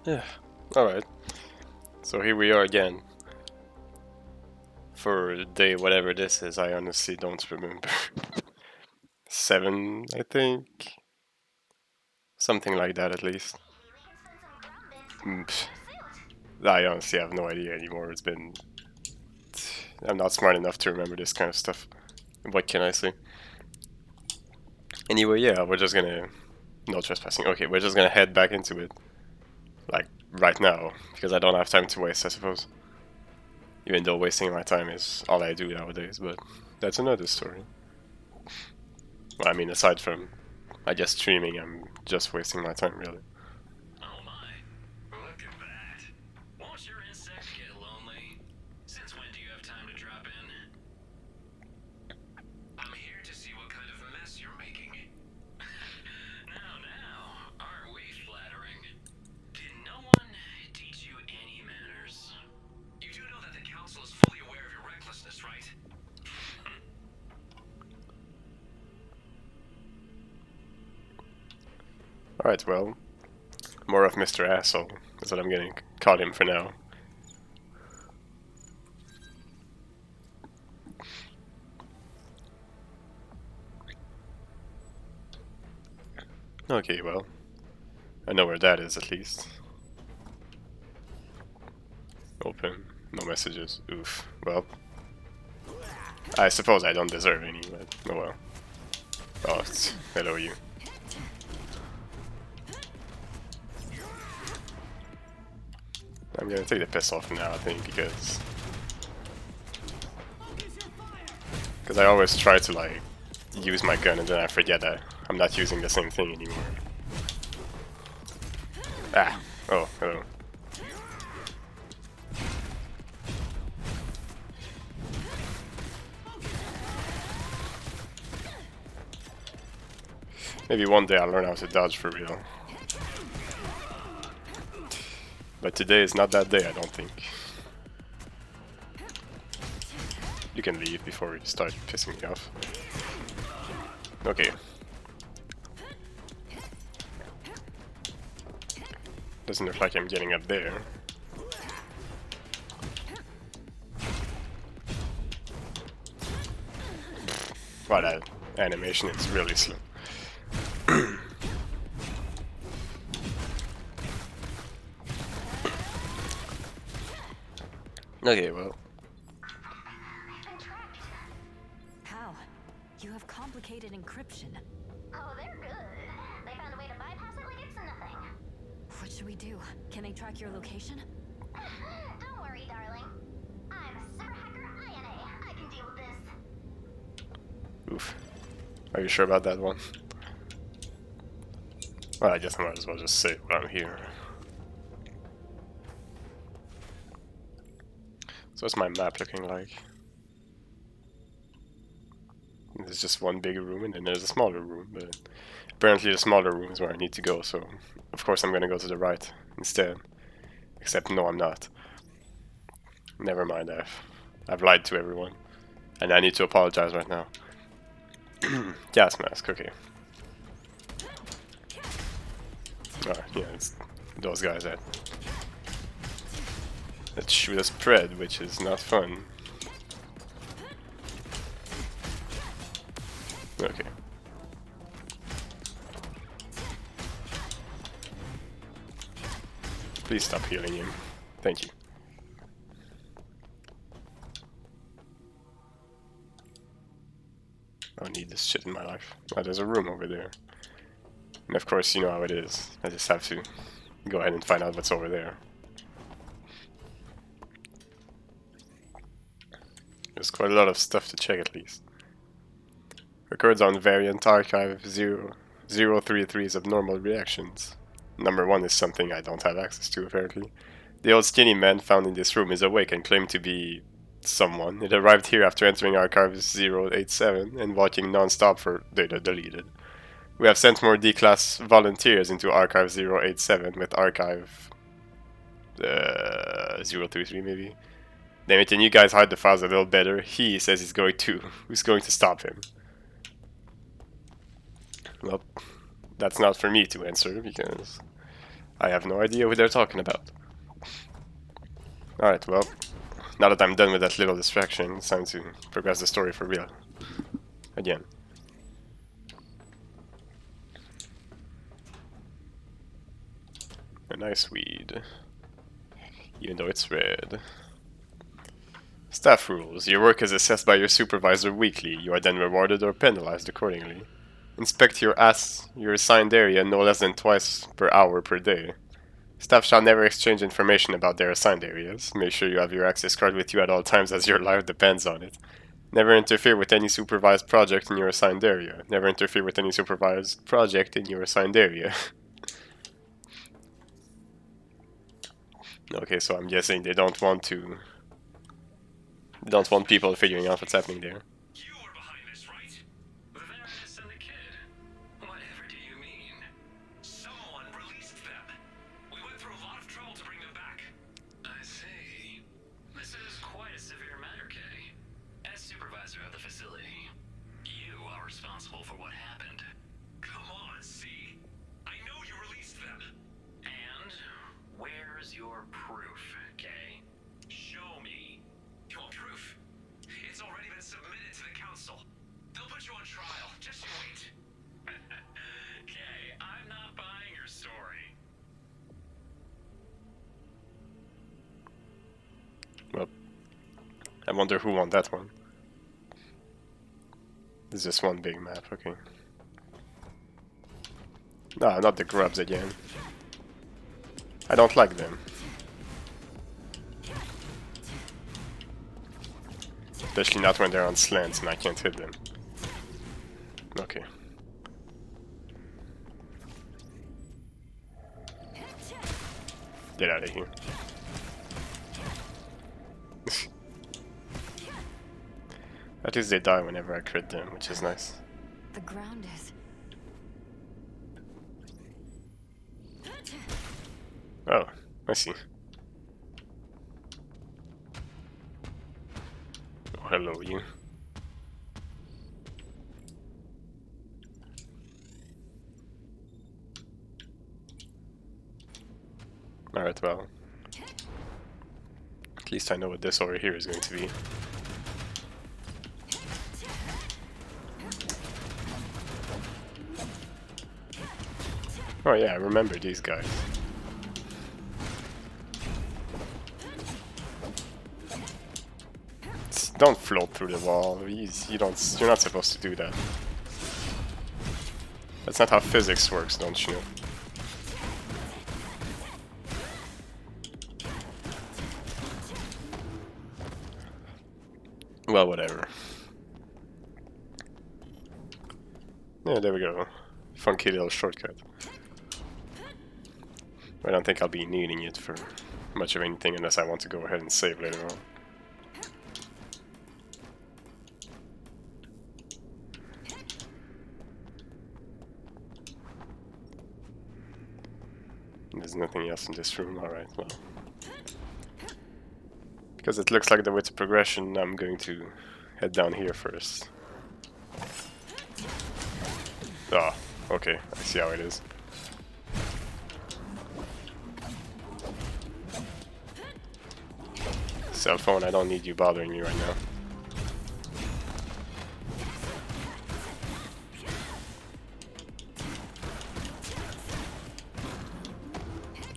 Yeah. Alright. So here we are again. For day whatever this is, I honestly don't remember. 7, I think. Something like that at least. I honestly have no idea anymore. It's been... I'm not smart enough to remember this kind of stuff. What can I say? Anyway, yeah, we're just gonna... No trespassing. Okay, we're just gonna head back into it. Like, right now. Because I don't have time to waste, I suppose. Even though wasting my time is all I do nowadays, but that's another story. Well, I mean, aside from, I guess, streaming, I'm just wasting my time, really. Oh my, look at that. Won't your insect get lonely? Since when do you have time to drop in? I'm here to see what kind of mess you're making. Now, aren't we flattering? Did no one teach you any manners? You do know that the council is fully aware of your recklessness, right? Alright, well, more of Mr. Asshole is what I'm gonna call him for now. Okay, well, I know where that is at least. Open, no messages, oof, well. I suppose I don't deserve any, but oh well. Oh, hello you. I'm gonna take the pistol for now, I think, because I always try to, like, use my gun and then I forget that I'm not using the same thing anymore. Ah, oh, hello. Maybe one day I'll learn how to dodge for real. But today is not that day, I don't think. You can leave before you start pissing me off. Okay. Doesn't look like I'm getting up there. Wow, that animation is really slow. Okay, well. How? You have complicated encryption. Oh, they're good. They found a way to bypass it like it's nothing. What should we do? Can they track your location? Don't worry, darling. I'm Super Hacker ANNO. I can deal with this. Oof. Are you sure about that one? Well, I guess I might as well just say what I'm here. So what's my map looking like? There's just one big room and then there's a smaller room, but apparently the smaller room is where I need to go, so of course I'm gonna go to the right instead. Except no, I'm not. Never mind, I've lied to everyone. And I need to apologize right now. Gas mask, okay. Alright, yeah, it's those guys that shoot a spread, which is not fun. Okay. Please stop healing him. Thank you. I don't need this shit in my life. Oh, there's a room over there. And of course, you know how it is. I just have to go ahead and find out what's over there. There's quite a lot of stuff to check at least. Records on variant archive 033's abnormal reactions. Number 1 is something I don't have access to apparently. The old skinny man found in this room is awake and claimed to be someone. It arrived here after entering archive 087 and walking non-stop for data deleted. We have sent more D-class volunteers into archive 087 with archive 033 maybe. Damn it, can you guys hide the files a little better? He says he's going to. Who's going to stop him? Well, that's not for me to answer because I have no idea who they're talking about. Alright, well, now that I'm done with that little distraction, it's time to progress the story for real. Again. A nice weed. Even though it's red. Staff rules. Your work is assessed by your supervisor weekly. You are then rewarded or penalized accordingly. Inspect your assigned area no less than twice per hour per day. Staff shall never exchange information about their assigned areas. Make sure you have your access card with you at all times as your life depends on it. Never interfere with any supervised project in your assigned area. Never interfere with any supervised project in your assigned area. Okay, so I'm guessing they don't want people figuring out what's happening there. You were behind this, right? The Various and the kid. Whatever do you mean? Someone released them. We went through a lot of trouble to bring them back. I see. This is quite a severe matter, Kay. As supervisor of the facility, you are responsible for what happened. Come on, see? I know you released them. And where's your proof, Kay? Show me. You want proof? It's already been submitted to the council. They'll put you on trial. Just you wait. Kay, I'm not buying your story. Well, I wonder who won that one. It's just one big map, okay. No, not the grubs again. I don't like them. Especially not when they're on slants and I can't hit them. Okay. Get out of here. At least they die whenever I crit them, which is nice. The ground is... Oh, I see. Oh, hello, you. Alright, well. At least I know what this over here is going to be. Oh yeah, I remember these guys. Don't float through the wall. You're not supposed to do that. That's not how physics works, don't you know? Well, whatever. Yeah, there we go. Funky little shortcut. I don't think I'll be needing it for much of anything unless I want to go ahead and save later on. There's nothing else in this room, alright, well. Because it looks like the way to progression, I'm going to head down here first. Ah, okay, I see how it is. Cell phone, I don't need you bothering me right now.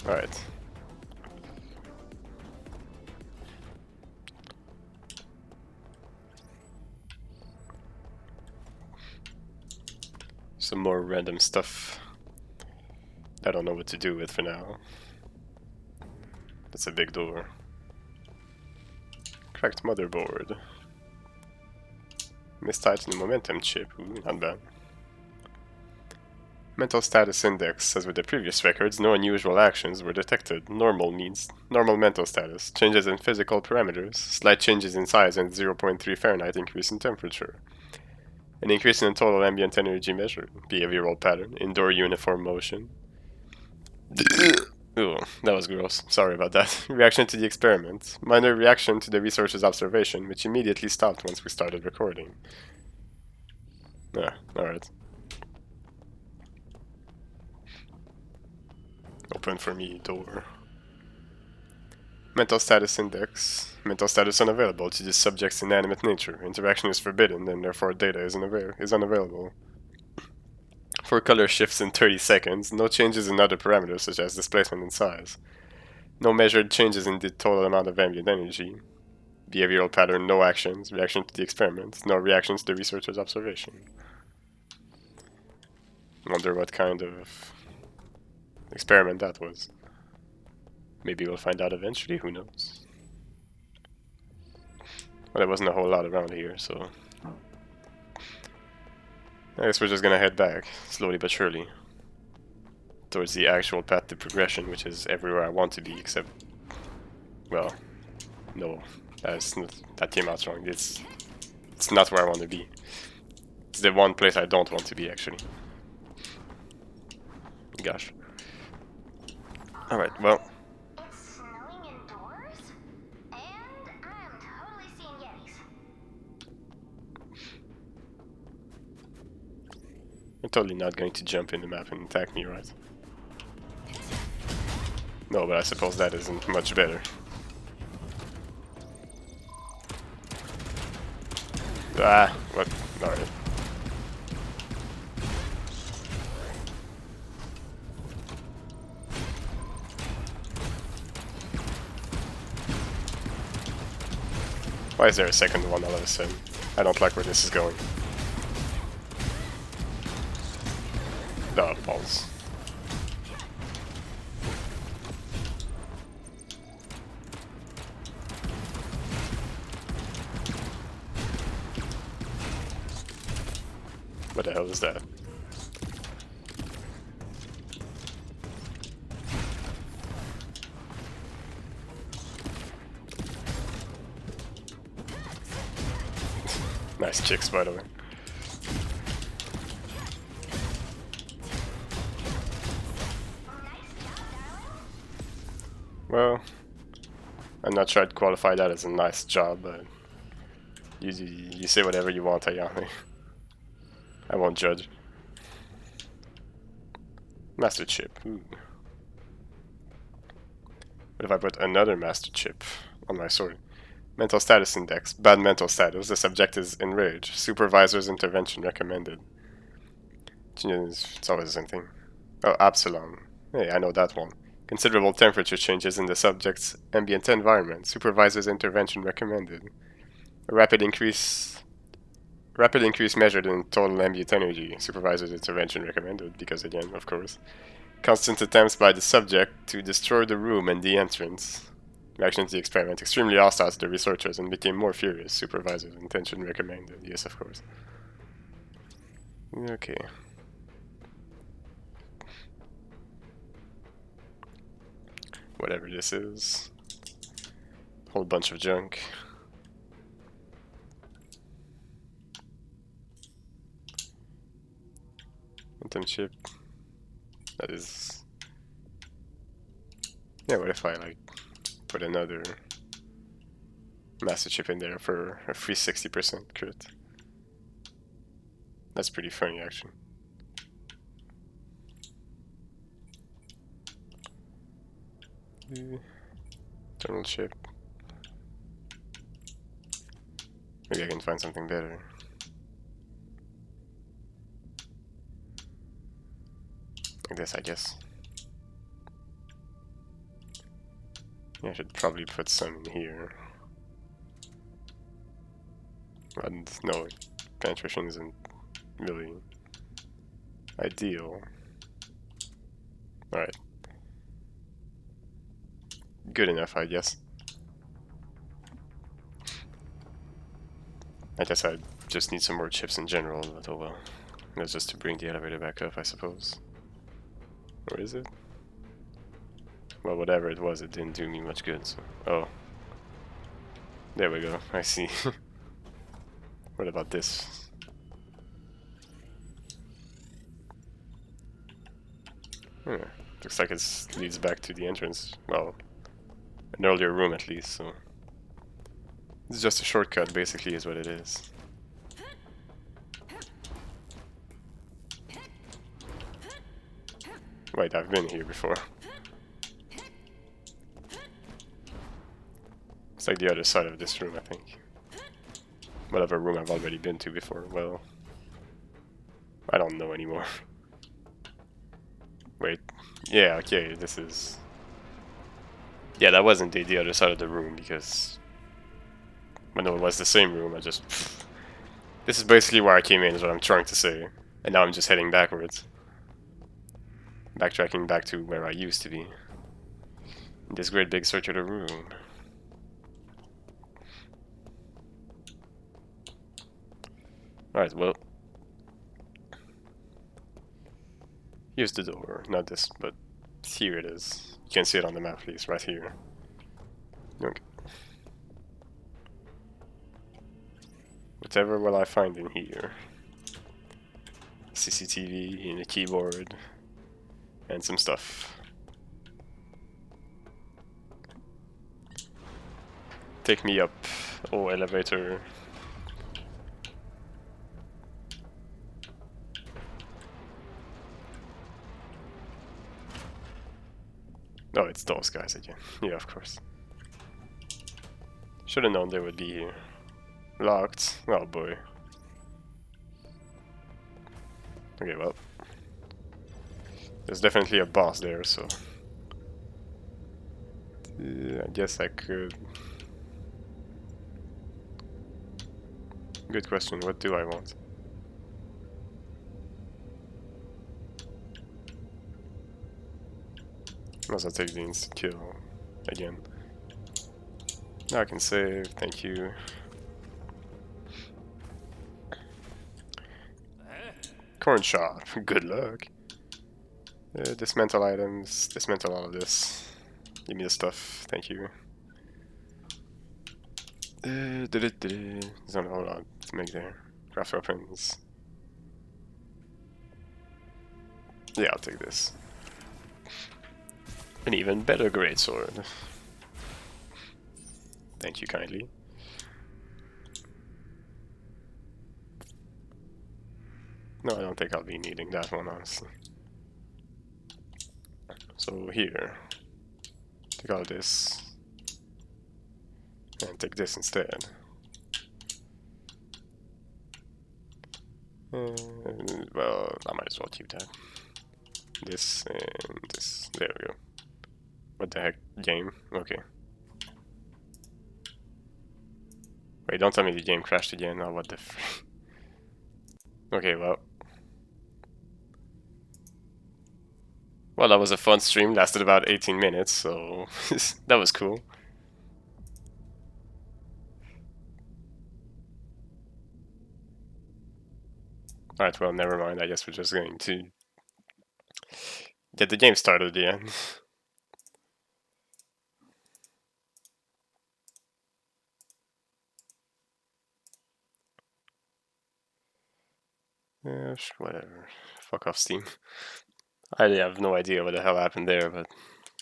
Alright. Some more random stuff I don't know what to do with for now. That's a big door. Cracked motherboard. Mistightened momentum chip. Ooh, not bad. Mental status index. As with the previous records, no unusual actions were detected. Normal means normal mental status. Changes in physical parameters. Slight changes in size and 0.3 Fahrenheit increase in temperature. An increase in total ambient energy measured. Behavioral pattern. Indoor uniform motion. Ooh, that was gross. Sorry about that. Reaction to the experiment. Minor reaction to the researcher's observation, which immediately stopped once we started recording. Ah, alright. Open for me, door. Mental status index. Mental status unavailable to the subject's inanimate nature. Interaction is forbidden, and therefore data is unavailable. For color shifts in 30 seconds, no changes in other parameters such as displacement and size. No measured changes in the total amount of ambient energy. Behavioral pattern, no actions. Reaction to the experiment. No reactions to the researcher's observation. Wonder what kind of experiment that was. Maybe we'll find out eventually, who knows. Well, there wasn't a whole lot around here, so I guess we're just gonna head back, slowly but surely, towards the actual path to progression, which is everywhere I want to be, except, well, no, that came out wrong. It's not where I want to be. It's the one place I don't want to be, actually. Gosh. Alright, well. It's snowing indoors, and I'm totally seeing Yetis. You're totally not going to jump in the map and attack me, right? No, but I suppose that isn't much better. Ah, what? Alright. Why is there a second one all of a sudden? I don't like where this is going. Oh, balls. What the hell is that? Nice kicks, by the way. Well, I'm not sure I'd qualify that as a nice job, but you say whatever you want, Ayane. I won't judge. Master chip. Ooh. What if I put another master chip on my sword? Mental status index. Bad mental status. The subject is enraged. Supervisor's intervention recommended. It's always the same thing. Oh, Absalom. Hey, I know that one. Considerable temperature changes in the subject's ambient environment. Supervisor's intervention recommended. A rapid increase measured in total ambient energy. Supervisor's intervention recommended, because again, of course. Constant attempts by the subject to destroy the room and the entrance. Reaction to the experiment. Extremely hostile to the researchers and became more furious. Supervisor's intention recommended. Yes, of course. Okay. Whatever this is. Whole bunch of junk. Quantum chip. That is... Yeah, what if I like put another master chip in there for a free 60% crit? That's pretty funny, actually. Thermal chip. Maybe I can find something better. Like this, I guess. Yeah, I should probably put some in here. And no, penetration isn't really ideal. Alright. Good enough, I guess. I guess I just need some more chips in general, but oh well. That's just to bring the elevator back up, I suppose. Or is it? Well, whatever it was, it didn't do me much good, so... Oh. There we go, I see. What about this? Looks like it leads back to the entrance. Well, an earlier room at least, so... It's just a shortcut, basically, is what it is. Wait, I've been here before. It's like the other side of this room, I think. Whatever room I've already been to before. Well, I don't know anymore. Wait. Yeah, okay, this is... Yeah, that was indeed the other side of the room, because... when it was the same room, I just... This is basically where I came in, is what I'm trying to say. And now I'm just heading backwards. Backtracking back to where I used to be. In this great big circular room. Alright, well... Here's the door. Not this, but here it is. You can see it on the map, at least, right here. Okay. Whatever will I find in here? CCTV, and a keyboard, and some stuff. Take me up. Oh, elevator. Oh, it's those guys again. Yeah, of course. Should have known they would be here. Locked. Oh boy. Okay, well. There's definitely a boss there, so... I guess I could... Good question, what do I want? Unless I take the instant kill again. Now I can save, thank you. Corn shop, good luck. Dismantle items, dismantle all of this. Give me the stuff, thank you. There's only a whole lot to make there. Craft weapons. Yeah, I'll take this. An even better greatsword. Thank you kindly. No, I don't think I'll be needing that one, honestly. So here, take all this, and take this instead. Well, I might as well keep that. This and this. There we go. What the heck? Game? Okay. Wait, don't tell me the game crashed again. Oh, what the f... Okay, well. Well, that was a fun stream. Lasted about 18 minutes, so... that was cool. Alright, well, never mind. I guess we're just going to... get the game started again. Yeah, whatever. Fuck off Steam. I have no idea what the hell happened there, but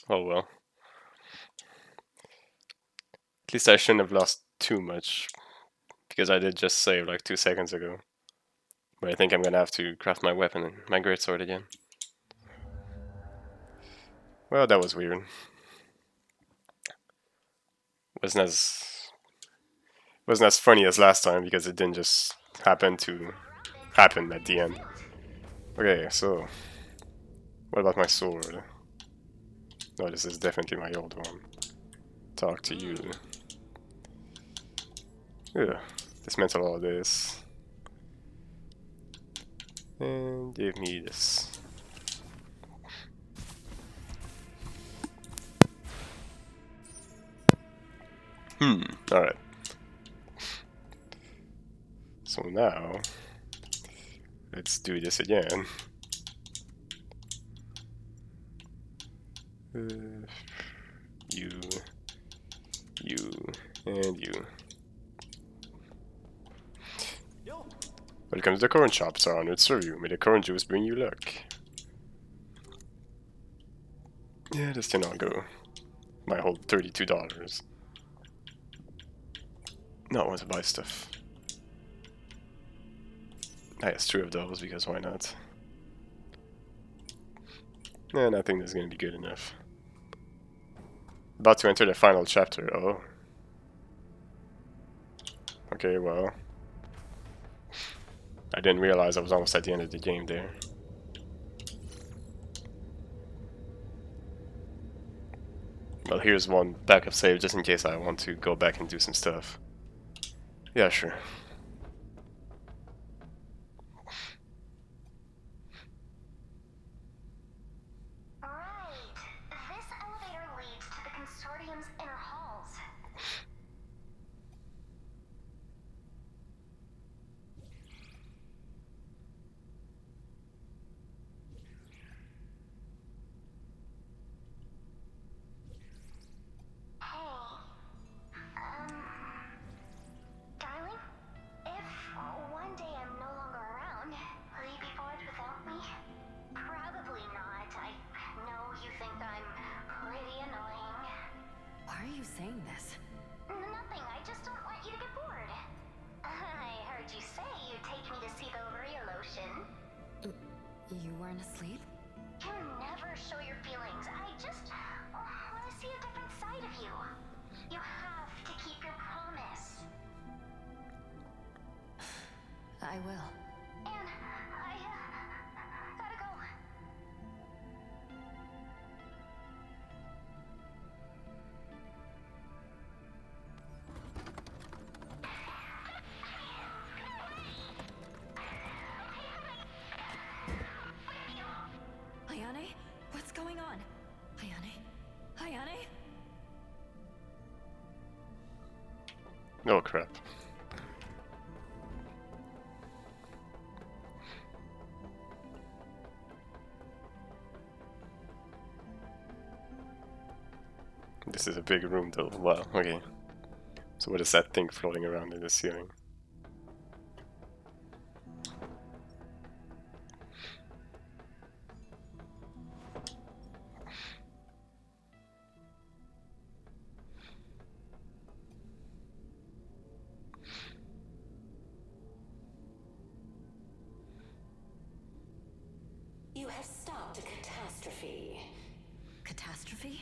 oh well. At least I shouldn't have lost too much, because I did just save like 2 seconds ago. But I think I'm gonna have to craft my weapon and my greatsword again. Well, that was weird. Wasn't as funny as last time because it didn't just happen at the end. Okay, so what about my sword? No, this is definitely my old one. Talk to you. Yeah, dismantle all this. And give me this. Alright. So now, let's do this again. You, and you. Welcome to the corn shops, are honored to serve you. May the corn juice bring you luck. Yeah, this can all go. Might hold $32. No, I want to buy stuff. I guess 3 of those, because why not? And I think this is going to be good enough. About to enter the final chapter. Oh. Okay, well, I didn't realize I was almost at the end of the game there. Well, here's one backup save just in case I want to go back and do some stuff. Yeah, sure. Right. This elevator leads to the consortium's inner halls. Hey, darling? If one day I'm no longer around, will you be bored without me? Probably not. I know you think I'm pretty annoying. Why are you saying this? Nothing, I just don't want you to get bored. I heard you say you'd take me to see the real ocean. You weren't asleep? You never show your feelings. I just want to see a different side of you. You have to keep your promise. I will. And I gotta go. Ayane? What's going on? Ayane? Ayane? Oh crap. This is a big room though. Wow, okay. So what is that thing floating around in the ceiling? You have stopped a catastrophe. Catastrophe?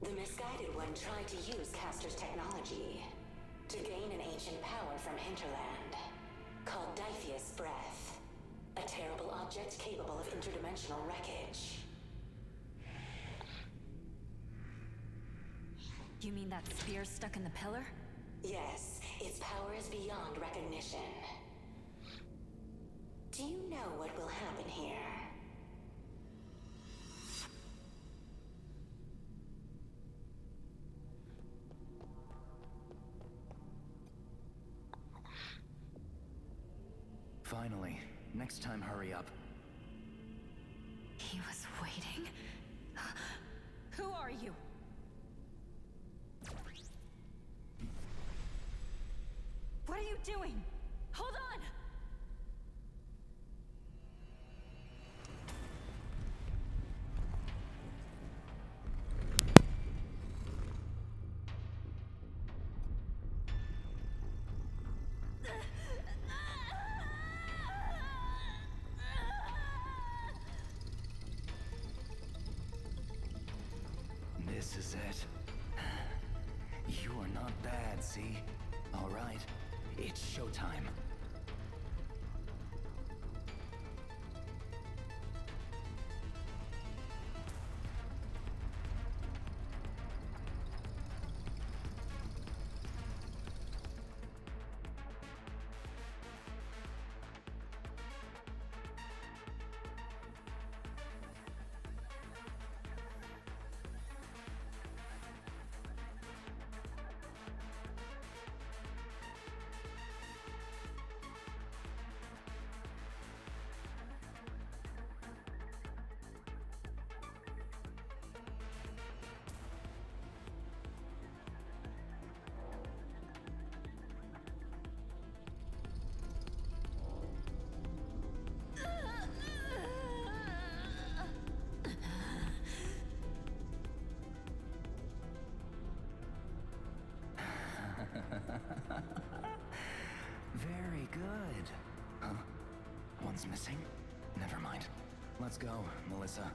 The misguided one tried to use Castor's technology to gain an ancient power from Hinterland, called Dithius Breath, a terrible object capable of interdimensional wreckage. You mean that spear stuck in the pillar? Yes, its power is beyond recognition. Do you know what will happen here? Finally. Next time, hurry up. He was waiting? Who are you? What are you doing? Hold on! This is it. You are not bad, see? All right, it's showtime. Very good. Huh? One's missing? Never mind. Let's go, Melissa.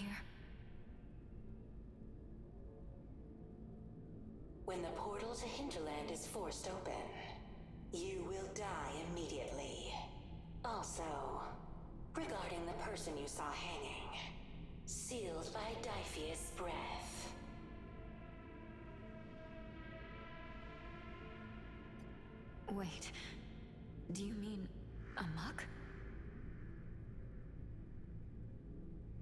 here? When the portal to Hinterland is forced open, you will die immediately. Also, regarding the person you saw hanging, sealed by Diphius' breath. Wait, do you mean a muck?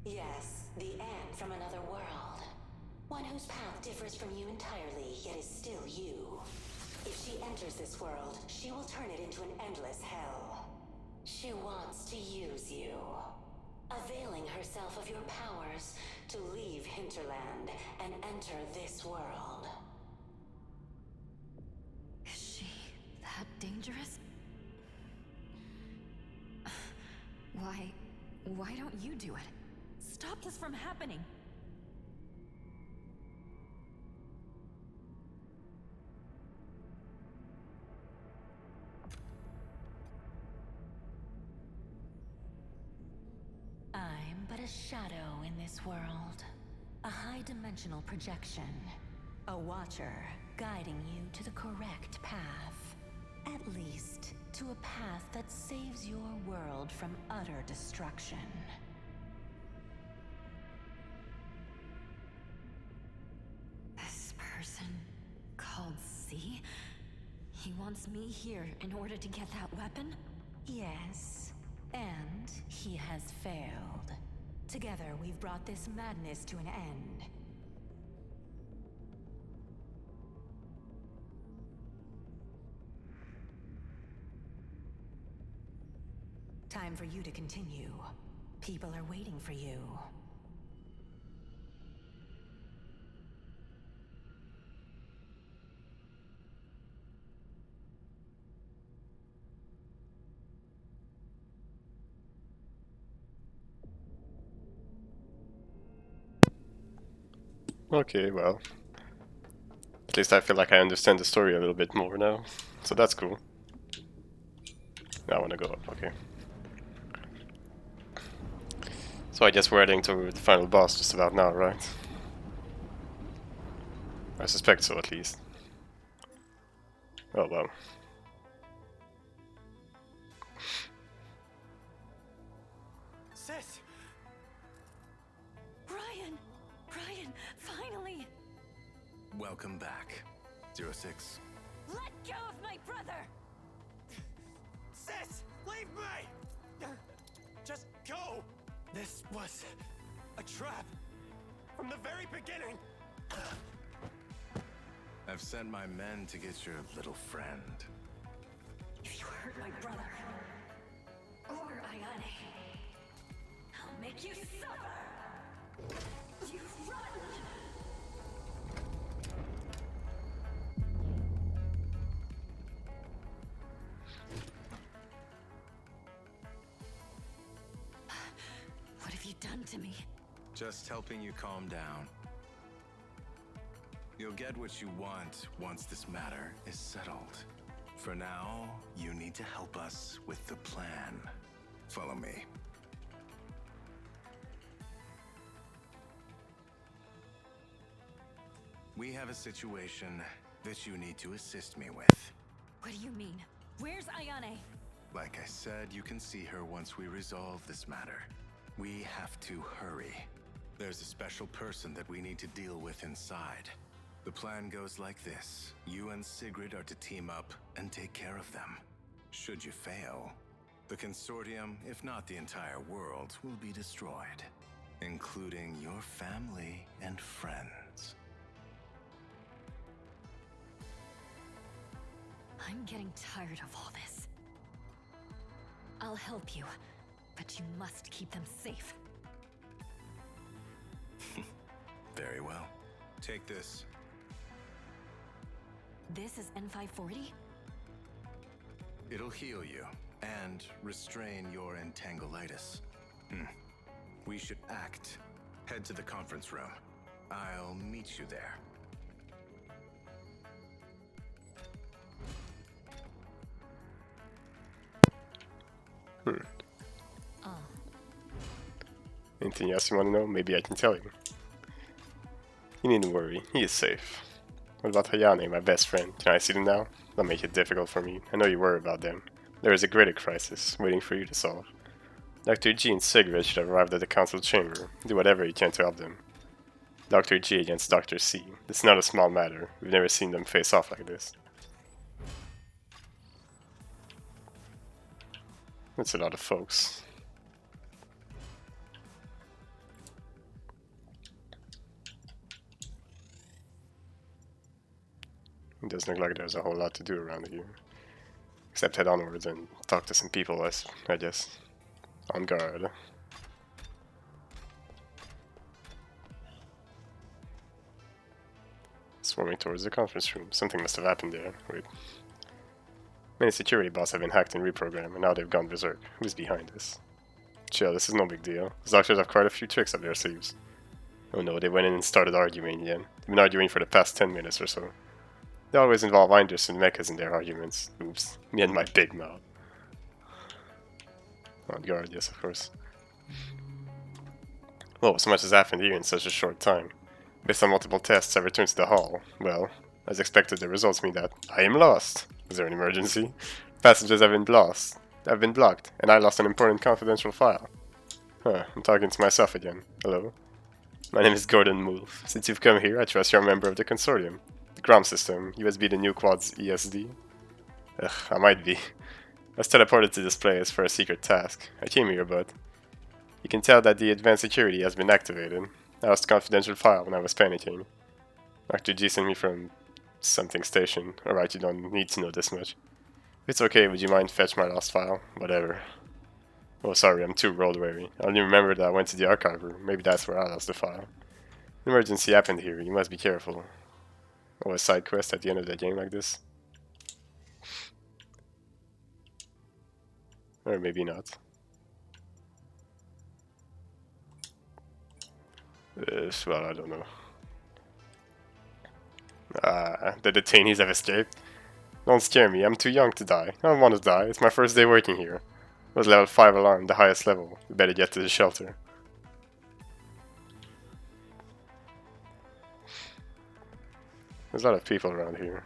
Yes, the Anne from another world. One whose path differs from you entirely, yet is still you. If she enters this world, she will turn it into an endless hell. She wants to use you, availing herself of your powers to leave Hinterland and enter this world. Is she that dangerous? Why don't you do it? Stop this from happening! I'm but a shadow in this world. A high-dimensional projection. A watcher guiding you to the correct path. At least, to a path that saves your world from utter destruction. This person called C? He wants me here in order to get that weapon? Yes. And he has failed. Together, we've brought this madness to an end. Time for you to continue. People are waiting for you. Okay, well. At least I feel like I understand the story a little bit more now. So that's cool. Now I want to go up, okay. So I guess we're heading to the final boss just about now, right? I suspect so, at least. Oh well. Sis! Brian! Brian, finally! Welcome back, 06. Let go of my brother! Sis! Leave me! Just go! This was a trap. From the very beginning. I've sent my men to get your little friend. If you hurt my brother, or Ayane, I'll make you suffer! You run! What have you done to me? Just helping you calm down. You'll get what you want once this matter is settled. For now, you need to help us with the plan. Follow me. We have a situation that you need to assist me with. What do you mean? Where's Ayane? Like I said, you can see her once we resolve this matter. We have to hurry. There's a special person that we need to deal with inside. The plan goes like this. You and Sigrid are to team up and take care of them. Should you fail, the Consortium, if not the entire world, will be destroyed, including your family and friends. I'm getting tired of all this. I'll help you, but you must keep them safe. Very well. Take this. This is N540? It'll heal you and restrain your entanglitis. We should act. Head to the conference room. I'll meet you there. Anything else you want to know? Maybe I can tell you. You needn't worry, he is safe. What about Hayane, my best friend? Can I see them now? Don't make it difficult for me. I know you worry about them. There is a greater crisis, waiting for you to solve. Dr. G and Cigarette should have arrived at the council chamber. Do whatever you can to help them. Dr. G against Dr. C. This is not a small matter. We've never seen them face off like this. That's a lot of folks. It doesn't look like there's a whole lot to do around here. Except head onwards and talk to some people, I guess. On guard. Swarming towards the conference room. Something must have happened there. Wait. Many security bots have been hacked and reprogrammed, and now they've gone berserk. Who's behind this? Chill, this is no big deal. These doctors have quite a few tricks up their sleeves. Oh no, they went in and started arguing again. They've been arguing for the past 10 minutes or so. They always involve Indus and mechas in their arguments. Oops, me and my big mouth. On guard, yes, of course. Whoa, so much has happened here in such a short time. Based on multiple tests, I returned to the hall. Well, as expected, the results mean that I am lost. Is there an emergency? Passages have been lost. I've been blocked, and I lost an important confidential file. Huh, I'm talking to myself again. Hello? My name is Gordon Wolf. Since you've come here, I trust you're a member of the consortium. The Grom system, USB the new quad's ESD. Ugh, I might be. I was teleported to this place for a secret task. I came here, but you can tell that the advanced security has been activated. I lost a confidential file when I was panicking. Dr. G sent me from something station. Alright, you don't need to know this much. If it's okay, would you mind fetch my lost file? Whatever. Oh, sorry, I'm too road weary. I only remember that I went to the archive room. Maybe that's where I lost the file. An emergency happened here. You must be careful. Oh, a side quest at the end of the game like this? Or maybe not. Well, I don't know. The detainees have escaped. Don't scare me, I'm too young to die. I don't want to die, it's my first day working here. It was level 5 alarm, the highest level. We better get to the shelter. There's a lot of people around here.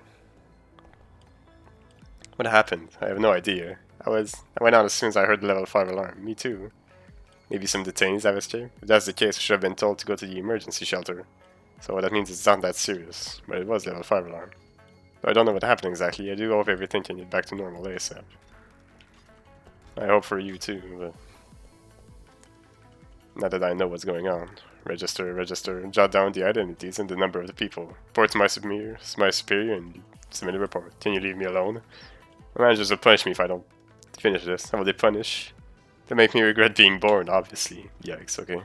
What happened? I have no idea. I went out as soon as I heard the level 5 alarm. Me too. Maybe some detainees have escaped? If that's the case, we should have been told to go to the emergency shelter. So that means it's not that serious. But it was level 5 alarm. Though I don't know what happened exactly. I do hope everything can get back to normal ASAP. I hope for you too, but not that I know what's going on. Register, jot down the identities and the number of the people. Report to my superior and submit a report. Can you leave me alone? My managers will punish me if I don't finish this. How will they punish? They make me regret being born, obviously. Yikes, okay.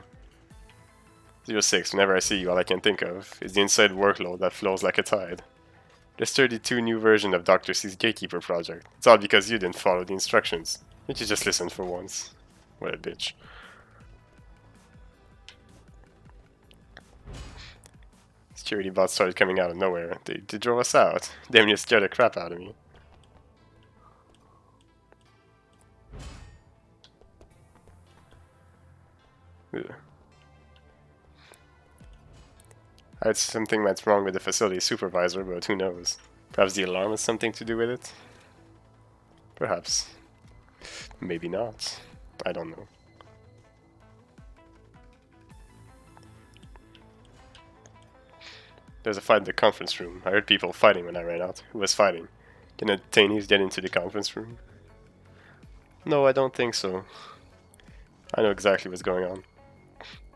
06, whenever I see you, all I can think of is the inside workload that flows like a tide. There's 32 new version of Dr. C's Gatekeeper project. It's all because you didn't follow the instructions. You should just listen for once. What a bitch. Security bots started coming out of nowhere. They drove us out. Damn near scared the crap out of me. Ugh. I heard something went wrong with the facility supervisor, but who knows? Perhaps the alarm has something to do with it? Perhaps. Maybe not. I don't know. There's a fight in the conference room. I heard people fighting when I ran out. Who was fighting? Can the detainees get into the conference room? No, I don't think so. I know exactly what's going on.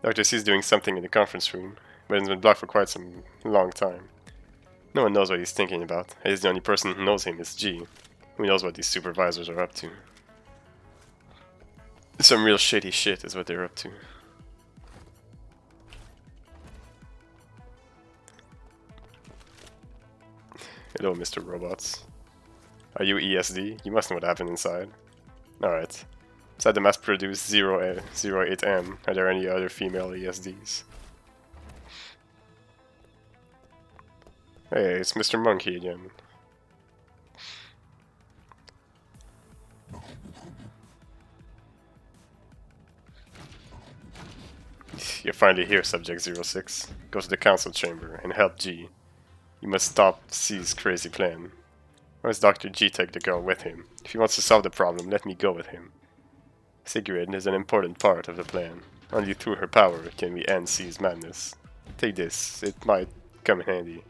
Dr. C is doing something in the conference room, but it's been blocked for quite some long time. No one knows what he's thinking about. He's the only person who knows him is G. Who knows what these supervisors are up to? Some real shady shit is what they're up to. Hello, Mr. Robots. Are you ESD? You must know what happened inside. Alright. Beside the mass-produced 08M, are there any other female ESDs? Hey, it's Mr. Monkey again. You're finally here, Subject 06. Go to the council chamber and help G. You must stop C's crazy plan. Or does Dr. G take the girl with him? If he wants to solve the problem, let me go with him. Sigrid is an important part of the plan. Only through her power can we end C's madness. Take this, it might come in handy.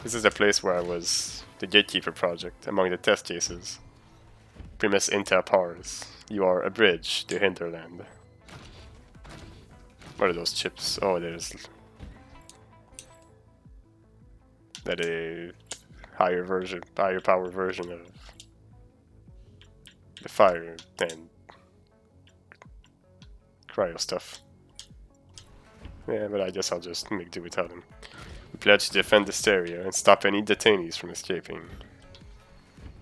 This is the place where I was the gatekeeper project among the test cases. Primus inter pares. You are a bridge to hinterland. What are those chips? Oh, there's that a higher power version of the fire and cryo stuff. Yeah, but I guess I'll just make do without him. We pledge to defend this area and stop any detainees from escaping.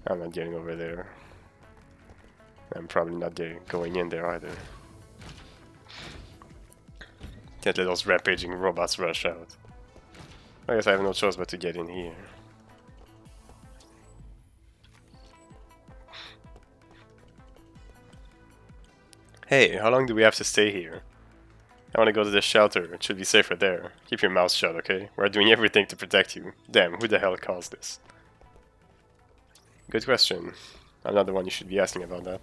I'm not getting over there. I'm probably not going in there either. Can't let those rampaging robots rush out. I guess I have no choice but to get in here. Hey, how long do we have to stay here? I want to go to the shelter. It should be safer there. Keep your mouth shut, okay? We're doing everything to protect you. Damn, who the hell caused this? Good question. I'm not the one you should be asking about that.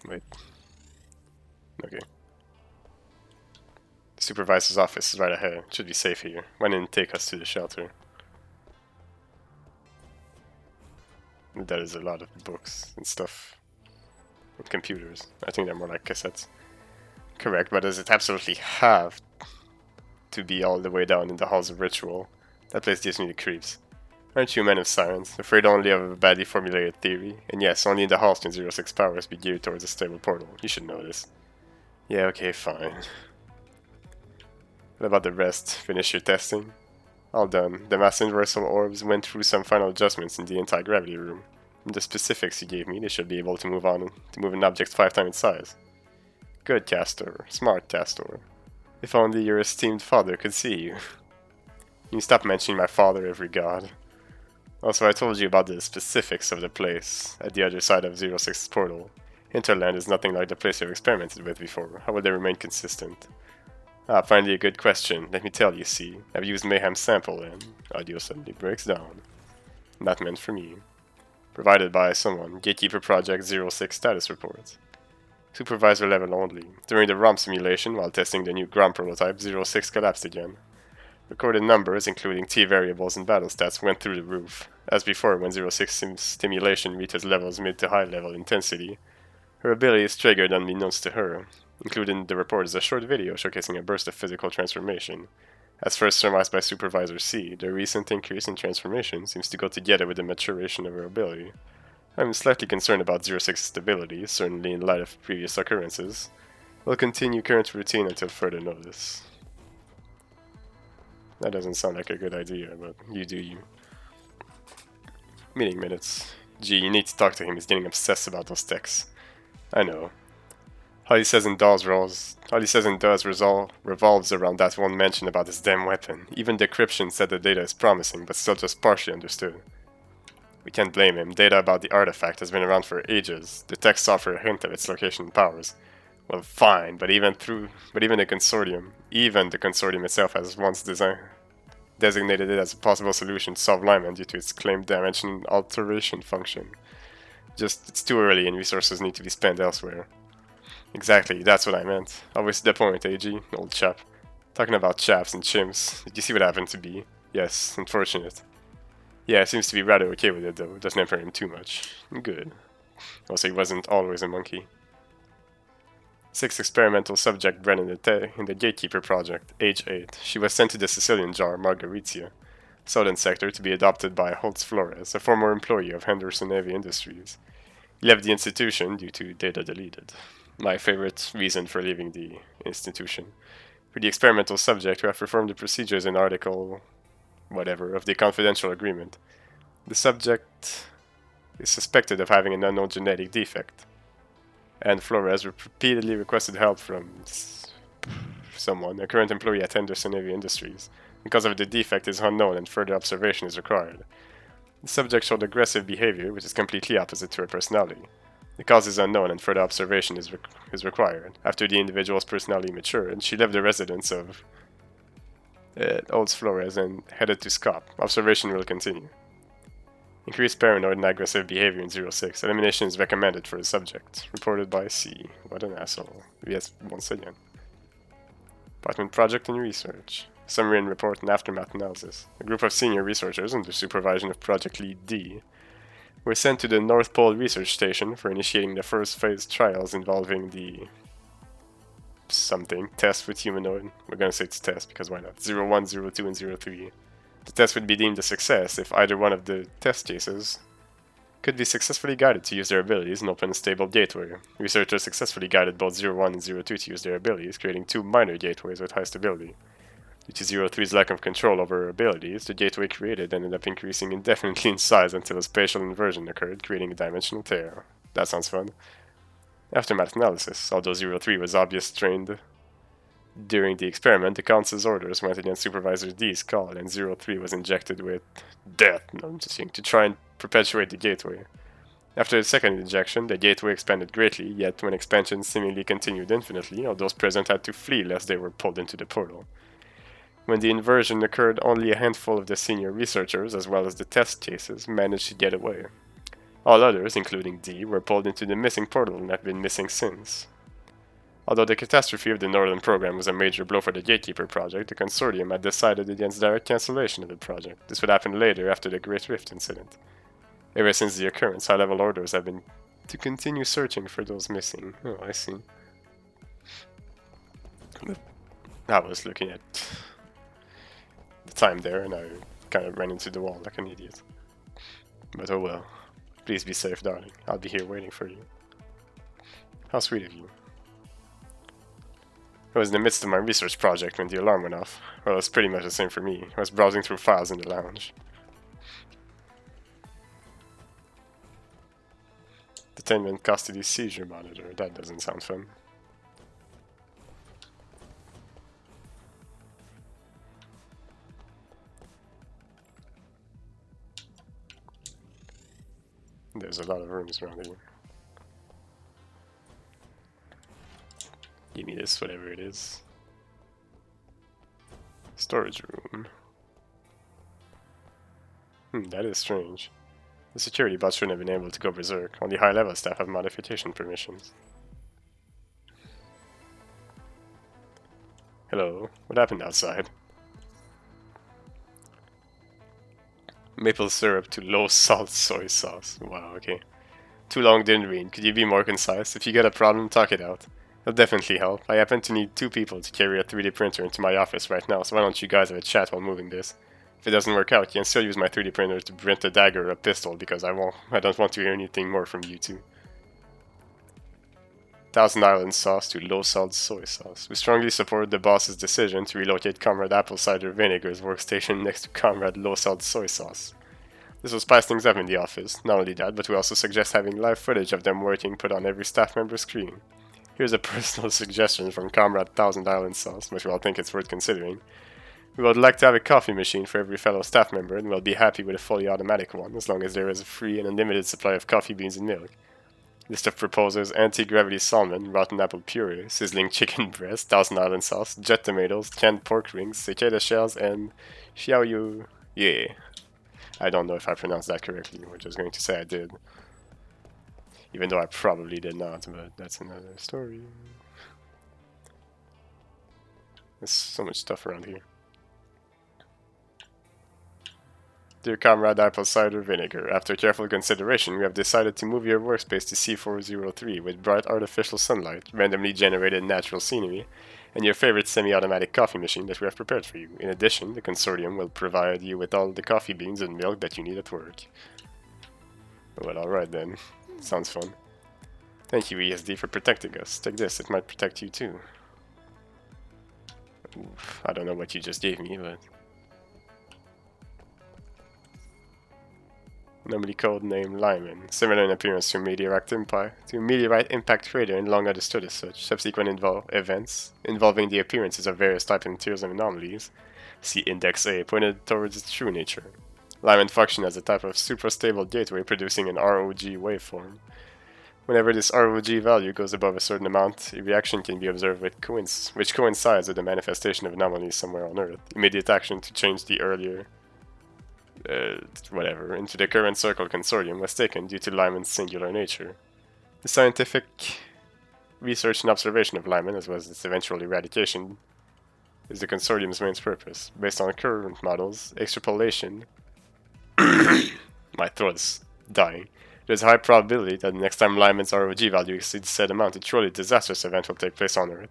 Wait. Okay. The supervisor's office is right ahead. It should be safe here. Why didn't take us to the shelter? That is a lot of books and stuff. And computers. I think they're more like cassettes. Correct, but does it absolutely have to be all the way down in the halls of ritual? That place gives me the creeps. Aren't you men of science, afraid only of a badly formulated theory? And yes, only in the halls can 06 powers be geared towards a stable portal. You should know this. Yeah, okay, fine. What about the rest? Finish your testing? All done. The mass universal orbs went through some final adjustments in the anti-gravity room. From the specifics you gave me, they should be able to move an object 5 times its size. Good, Castor. Smart, Castor. If only your esteemed father could see you. You stop mentioning my father, every god. Also, I told you about the specifics of the place at the other side of 06's portal. Hinterland is nothing like the place you've experimented with before. How would they remain consistent? Ah, finally a good question. Let me tell you, see. I've used Mayhem's sample and audio suddenly breaks down. Not meant for me. Provided by someone. Gatekeeper Project 06 status report. Supervisor level only. During the ROM simulation, while testing the new GROM prototype, 06 collapsed again. Recorded numbers, including T variables and battle stats, went through the roof. As before, when 06 stimulation reaches levels mid to high level intensity, her ability is triggered unbeknownst to her. Included in the report is a short video showcasing a burst of physical transformation. As first surmised by Supervisor C, the recent increase in transformation seems to go together with the maturation of her ability. I'm slightly concerned about 06's stability, certainly in light of previous occurrences. We'll continue current routine until further notice. That doesn't sound like a good idea, but you do you. Meeting minutes. Gee, you need to talk to him, he's getting obsessed about those texts. I know. All he says and does revolves around that one mention about his damn weapon. Even decryption said the data is promising, but still just partially understood. We can't blame him. Data about the artifact has been around for ages. The texts offer a hint of its location and powers. Well, fine, but even the consortium itself has once designated it as a possible solution to solve Lyman due to its claimed dimension alteration function. Just, it's too early and resources need to be spent elsewhere. Exactly, that's what I meant. Always to the point, AG, old chap. Talking about chaps and chimps, did you see what happened to B? Yes, unfortunate. Yeah, seems to be rather okay with it though, doesn't hamper him too much. Good. Also, he wasn't always a monkey. 6th experimental subject bred in the Gatekeeper project, age 8. She was sent to the Sicilian jar, Margaritia, southern sector, to be adopted by Holtz Flores, a former employee of Henderson Heavy Industries. He left the institution due to data deleted. My favorite reason for leaving the institution. For the experimental subject who have performed the procedures in Article whatever of the confidential agreement, the subject is suspected of having an unknown genetic defect, and Flores repeatedly requested help from someone, a current employee at Henderson Heavy Industries. Because of the defect is unknown and further observation is required. The subject showed aggressive behavior, which is completely opposite to her personality. The cause is unknown and further observation is required. After the individual's personality matured, she left the residence of Olds Flores and headed to SCOP. Observation will continue. Increased paranoid and aggressive behavior in 06. Elimination is recommended for the subject. Reported by C. What an asshole. Yes, once again. Department Project and Research. Summary and report and aftermath analysis. A group of senior researchers under supervision of Project Lead D were sent to the North Pole Research Station for initiating the first phase trials involving the something test with humanoid. We're gonna say it's test because why not? 01, 02, and 03. The test would be deemed a success if either one of the test cases could be successfully guided to use their abilities and open a stable gateway. Researchers successfully guided both 01 and 02 to use their abilities, creating two minor gateways with high stability. Due to 03's lack of control over her abilities, the gateway created ended up increasing indefinitely in size until a spatial inversion occurred, creating a dimensional tear. That sounds fun. Aftermath analysis. Although 03 was obviously trained during the experiment, the Council's orders went against Supervisor D's call, and 03 was injected with death, no, I'm just saying, to try and perpetuate the gateway. After the second injection, the gateway expanded greatly, yet when expansion seemingly continued infinitely, all those present had to flee lest they were pulled into the portal. When the inversion occurred, only a handful of the senior researchers, as well as the test cases, managed to get away. All others, including D, were pulled into the missing portal and have been missing since. Although the catastrophe of the Northern program was a major blow for the Gatekeeper project, the Consortium had decided against direct cancellation of the project. This would happen later after the Great Rift incident. Ever since the occurrence, high-level orders have been to continue searching for those missing. Oh, I see. I was looking at the time there and I kind of ran into the wall like an idiot. But oh well. Please be safe, darling. I'll be here waiting for you. How sweet of you. I was in the midst of my research project when the alarm went off. Well, it's pretty much the same for me. I was browsing through files in the lounge. Detainment custody seizure monitor. That doesn't sound fun. There's a lot of rooms around here. Give me this, whatever it is. Storage room. That is strange. The security bots shouldn't have been able to go berserk. Only high-level staff have modification permissions. Hello. What happened outside? Maple syrup to low salt soy sauce. Wow, okay. Too long, didn't read. Could you be more concise? If you get a problem, talk it out. It'll definitely help. I happen to need 2 people to carry a 3D printer into my office right now, so why don't you guys have a chat while moving this? If it doesn't work out, you can still use my 3D printer to print a dagger or a pistol, because I don't want to hear anything more from you two. Thousand Island sauce to low salt soy sauce. We strongly support the boss's decision to relocate Comrade Apple Cider Vinegar's workstation next to Comrade Low Salt Soy Sauce. This will spice things up in the office. Not only that, but we also suggest having live footage of them working put on every staff member's screen. Here's a personal suggestion from Comrade Thousand Island Sauce, which we all think it's worth considering. We would like to have a coffee machine for every fellow staff member, and we'll be happy with a fully automatic one, as long as there is a free and unlimited supply of coffee beans and milk. List of proposers: anti-gravity salmon, rotten apple puree, sizzling chicken breast, Thousand Island sauce, jet tomatoes, canned pork rings, cicada shells, and xiaoyu. Yeah. I don't know if I pronounced that correctly. We're just going to say I did. Even though I probably did not, but that's another story. There's so much stuff around here. Dear Comrade Apple Cider Vinegar, after careful consideration, we have decided to move your workspace to C403 with bright artificial sunlight, randomly generated natural scenery, and your favorite semi-automatic coffee machine that we have prepared for you. In addition, the Consortium will provide you with all the coffee beans and milk that you need at work. Well, alright then. Sounds fun. Thank you, ESD, for protecting us. Take this, it might protect you too. Oof, I don't know what you just gave me, but... Anomaly code name Lyman. Similar in appearance to Meteorite Impact Crater and long understood as such. Subsequent events involving the appearances of various types and tiers of anomalies, see Index A, pointed towards its true nature. Lyman function as a type of suprastable gateway producing an ROG waveform. Whenever this ROG value goes above a certain amount, a reaction can be observed which coincides with the manifestation of anomalies somewhere on Earth. Immediate action to change the earlier into the current circle consortium was taken due to Lyman's singular nature. The scientific research and observation of Lyman, as well as its eventual eradication, is the consortium's main purpose. Based on current models, extrapolation. My throat is dying. There's a high probability that the next time Lyman's ROG value exceeds said amount, a truly disastrous event will take place on Earth.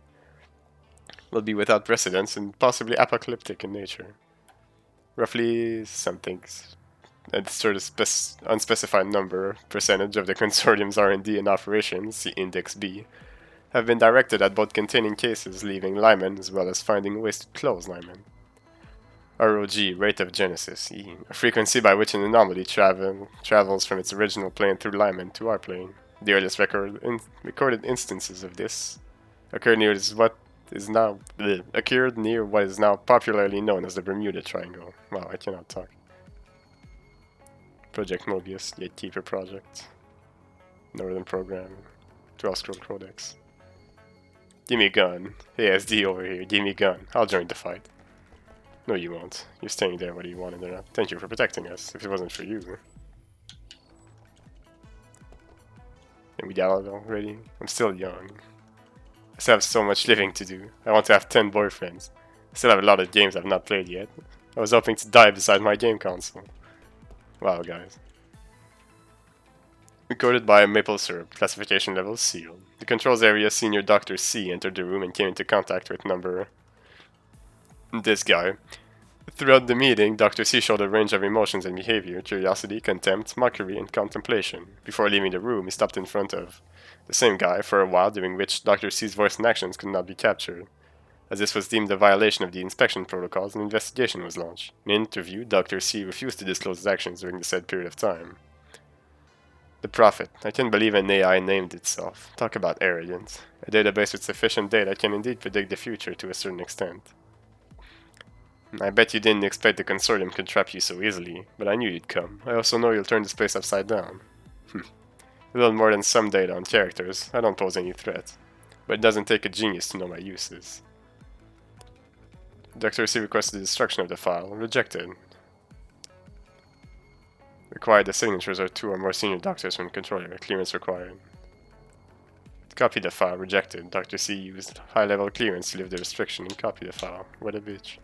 Will be without precedence and possibly apocalyptic in nature. Roughly something, a sort of unspecified number, percentage of the consortium's R&D and operations, see Index B, have been directed at both containing cases leaving Lyman as well as finding ways to close Lyman. ROG, rate of genesis, E, a frequency by which an anomaly travels from its original plane through Lyman to our plane. The earliest recorded instances of this occurred near what is now popularly known as the Bermuda Triangle. Wow, I cannot talk. Project Mobius, Gatekeeper Project, Northern Program, 12 Scroll Codex. Give me a gun. Hey, SD over here, give me a gun. I'll join the fight. No, you won't. You're staying there whether you want it or not. Thank you for protecting us. If it wasn't for you. And we dialed already? I'm still young. I still have so much living to do. I want to have 10 boyfriends. I still have a lot of games I've not played yet. I was hoping to die beside my game console. Wow, guys. Recorded by Maple Syrup, classification level sealed. The controls area senior Dr. C entered the room and came into contact with this guy. Throughout the meeting, Dr. C showed a range of emotions and behavior: curiosity, contempt, mockery, and contemplation. Before leaving the room, he stopped in front of the same guy for a while, during which Dr. C's voice and actions could not be captured. As this was deemed a violation of the inspection protocols, an investigation was launched. In an interview, Dr. C refused to disclose his actions during the said period of time. The Prophet. I can't believe an AI named itself. Talk about arrogance. A database with sufficient data can indeed predict the future to a certain extent. I bet you didn't expect the consortium could trap you so easily, but I knew you'd come. I also know you'll turn this place upside down. A little more than some data on characters. I don't pose any threat. But it doesn't take a genius to know my uses. Dr. C requested the destruction of the file. Rejected. Required the signatures of 2 or more senior doctors from the controller. Clearance required. Copy the file. Rejected. Dr. C used high-level clearance to lift the restriction and copy the file. What a bitch.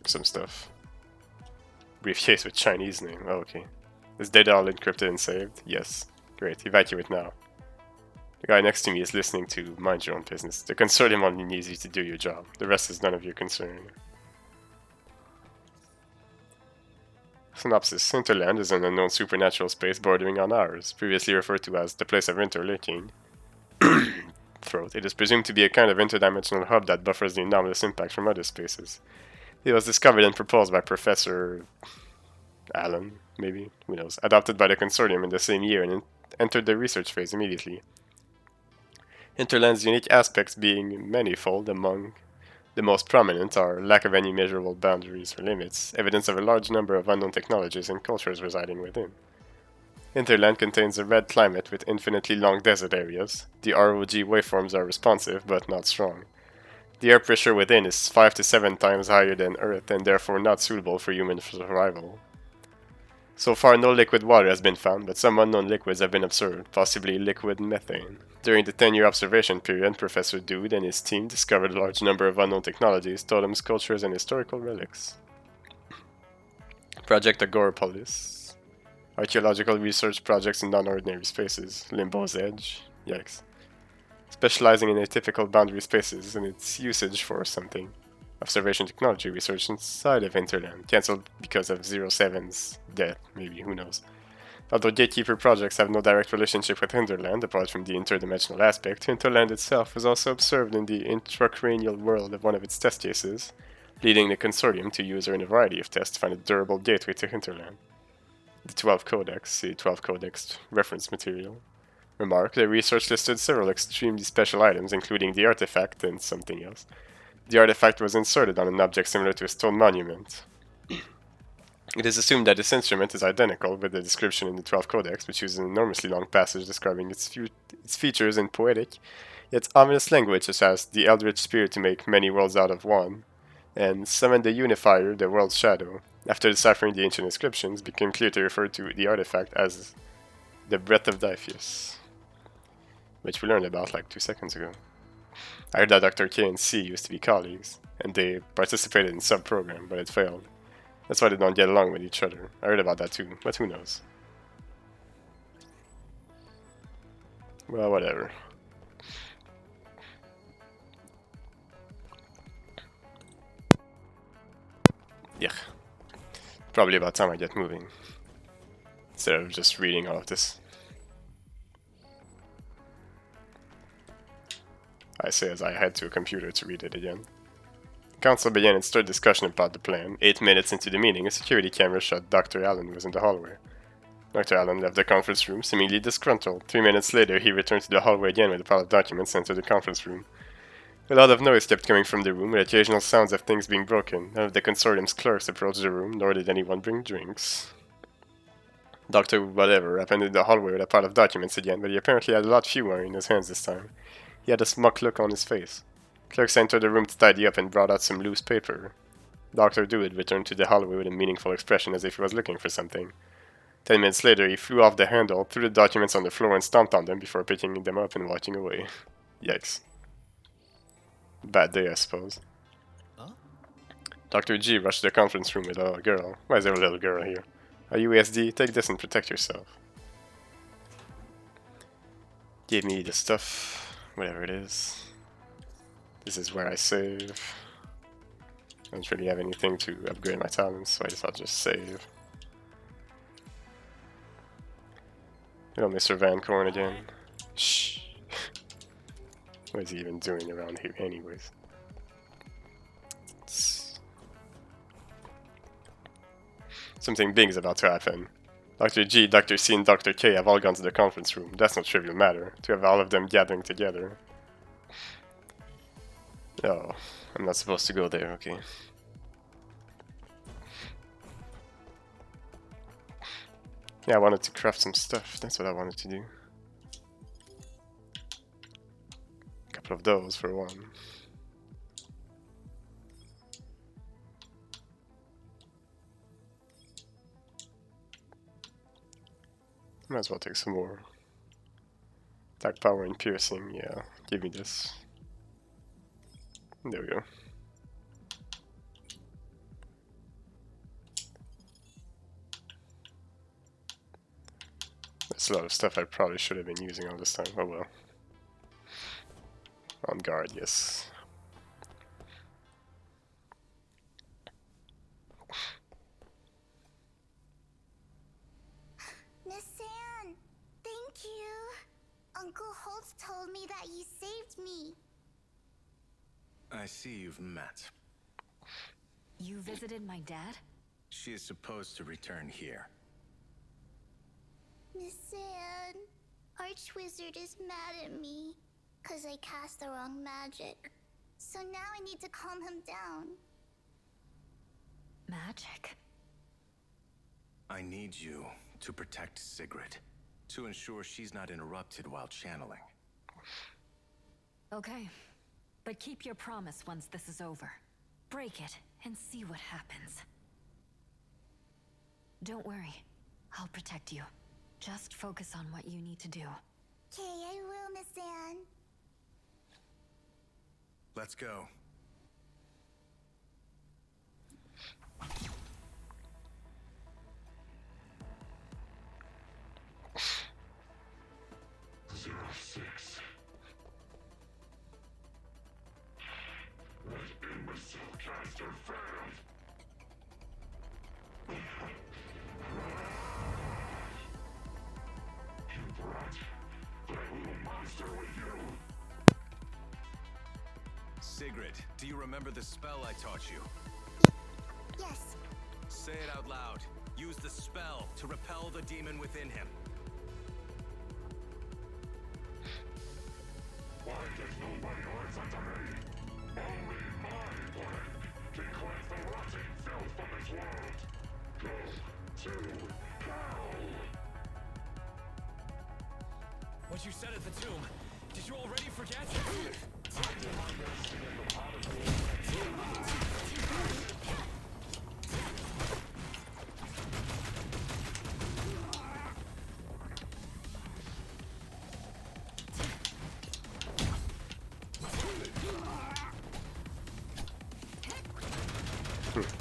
Some stuff. Briefcase with Chinese name. Oh, okay. Is data all encrypted and saved? Yes. Great. Evacuate now. The guy next to me is listening to mind your own business. The consortium only needs you to do your job. The rest is none of your concern. Synopsis. Hinterland is an unknown supernatural space bordering on ours, previously referred to as the place of interlinking. Throat. It is presumed to be a kind of interdimensional hub that buffers the anomalous impact from other spaces. It was discovered and proposed by Professor Allen, maybe, who knows, adopted by the consortium in the same year and entered the research phase immediately. Hinterland's unique aspects being manifold. Among the most prominent are lack of any measurable boundaries or limits, evidence of a large number of unknown technologies and cultures residing within. Hinterland contains a red climate with infinitely long desert areas. The ROG waveforms are responsive, but not strong. The air pressure within is 5 to 7 times higher than Earth and therefore not suitable for human survival. So far, no liquid water has been found, but some unknown liquids have been observed, possibly liquid methane. During the 10-year observation period, Professor Dude and his team discovered a large number of unknown technologies, totems, cultures, and historical relics. Project Agoropolis. Archaeological research projects in non-ordinary spaces. Limbo's Edge. Yikes. Specializing in atypical boundary spaces and its usage for something. Observation technology research inside of Hinterland. Cancelled because of 07's death, maybe, who knows. Although Gatekeeper projects have no direct relationship with Hinterland, apart from the interdimensional aspect, Hinterland itself was also observed in the intracranial world of one of its test cases, leading the consortium to use her in a variety of tests to find a durable gateway to Hinterland. The 12 Codex, see 12 Codex reference material. Remark, the research listed several extremely special items, including the artifact and something else. The artifact was inserted on an object similar to a stone monument. It is assumed that this instrument is identical with the description in the 12 Codex, which uses an enormously long passage describing its features in poetic, yet ominous language such as the Eldritch Spirit to make many worlds out of one, and summon the Unifier, the World's Shadow. After deciphering the ancient inscriptions, it became clear to refer to the artifact as the Breath of Diphius, which we learned about like 2 seconds ago. I heard that Dr. K and C used to be colleagues, and they participated in sub-program, but it failed. That's why they don't get along with each other. I heard about that too, but who knows? Well, whatever. Yeah. Probably about time I get moving. Instead of just reading all of this. I say as I head to a computer to read it again. The council began its third discussion about the plan. 8 minutes into the meeting, a security camera showed Dr. Allen was in the hallway. Dr. Allen left the conference room, seemingly disgruntled. 3 minutes later, he returned to the hallway again with a pile of documents and entered the conference room. A lot of noise kept coming from the room, with occasional sounds of things being broken. None of the consortium's clerks approached the room, nor did anyone bring drinks. Dr. Whatever appended the hallway with a pile of documents again, but he apparently had a lot fewer in his hands this time. He had a smug look on his face. Clerks entered the room to tidy up and brought out some loose paper. Dr. Dewitt returned to the hallway with a meaningful expression as if he was looking for something. 10 minutes later, he flew off the handle, threw the documents on the floor and stomped on them before picking them up and walking away. Yikes. Bad day, I suppose. Huh? Dr. G rushed to the conference room with a little girl. Why is there a little girl here? Are you ASD? Take this and protect yourself. Give me the stuff, whatever it is. This is where I save. I don't really have anything to upgrade my talents, so I guess I'll just save. Little Mr. Van Corn again. Shh. What is he even doing around here anyways? Something big is about to happen. Dr. G, Dr. C, and Dr. K have all gone to the conference room. That's no trivial matter, to have all of them gathering together. Oh, I'm not supposed to go there, okay. Yeah, I wanted to craft some stuff. That's what I wanted to do. A couple of those for one. Might as well take some more. Attack power and piercing, yeah. Give me this. There we go. That's a lot of stuff I probably should have been using all this time. Oh well. On guard, yes. Miss Anne, thank you. Uncle Holtz told me that you saved me. I see you've met. You visited my dad? She is supposed to return here. Miss Anne, Archwizard is mad at me, 'cause I cast the wrong magic. So now I need to calm him down. Magic? I need you to protect Sigrid, to ensure she's not interrupted while channeling. Okay. But keep your promise once this is over. Break it and see what happens. Don't worry. I'll protect you. Just focus on what you need to do. Okay, I will, Miss Anne. Let's go. Sigrid, do you remember the spell I taught you? Yes. Say it out loud. Use the spell to repel the demon within him. Why does nobody listen to me? Only my What you said at the tomb. Did you already forget?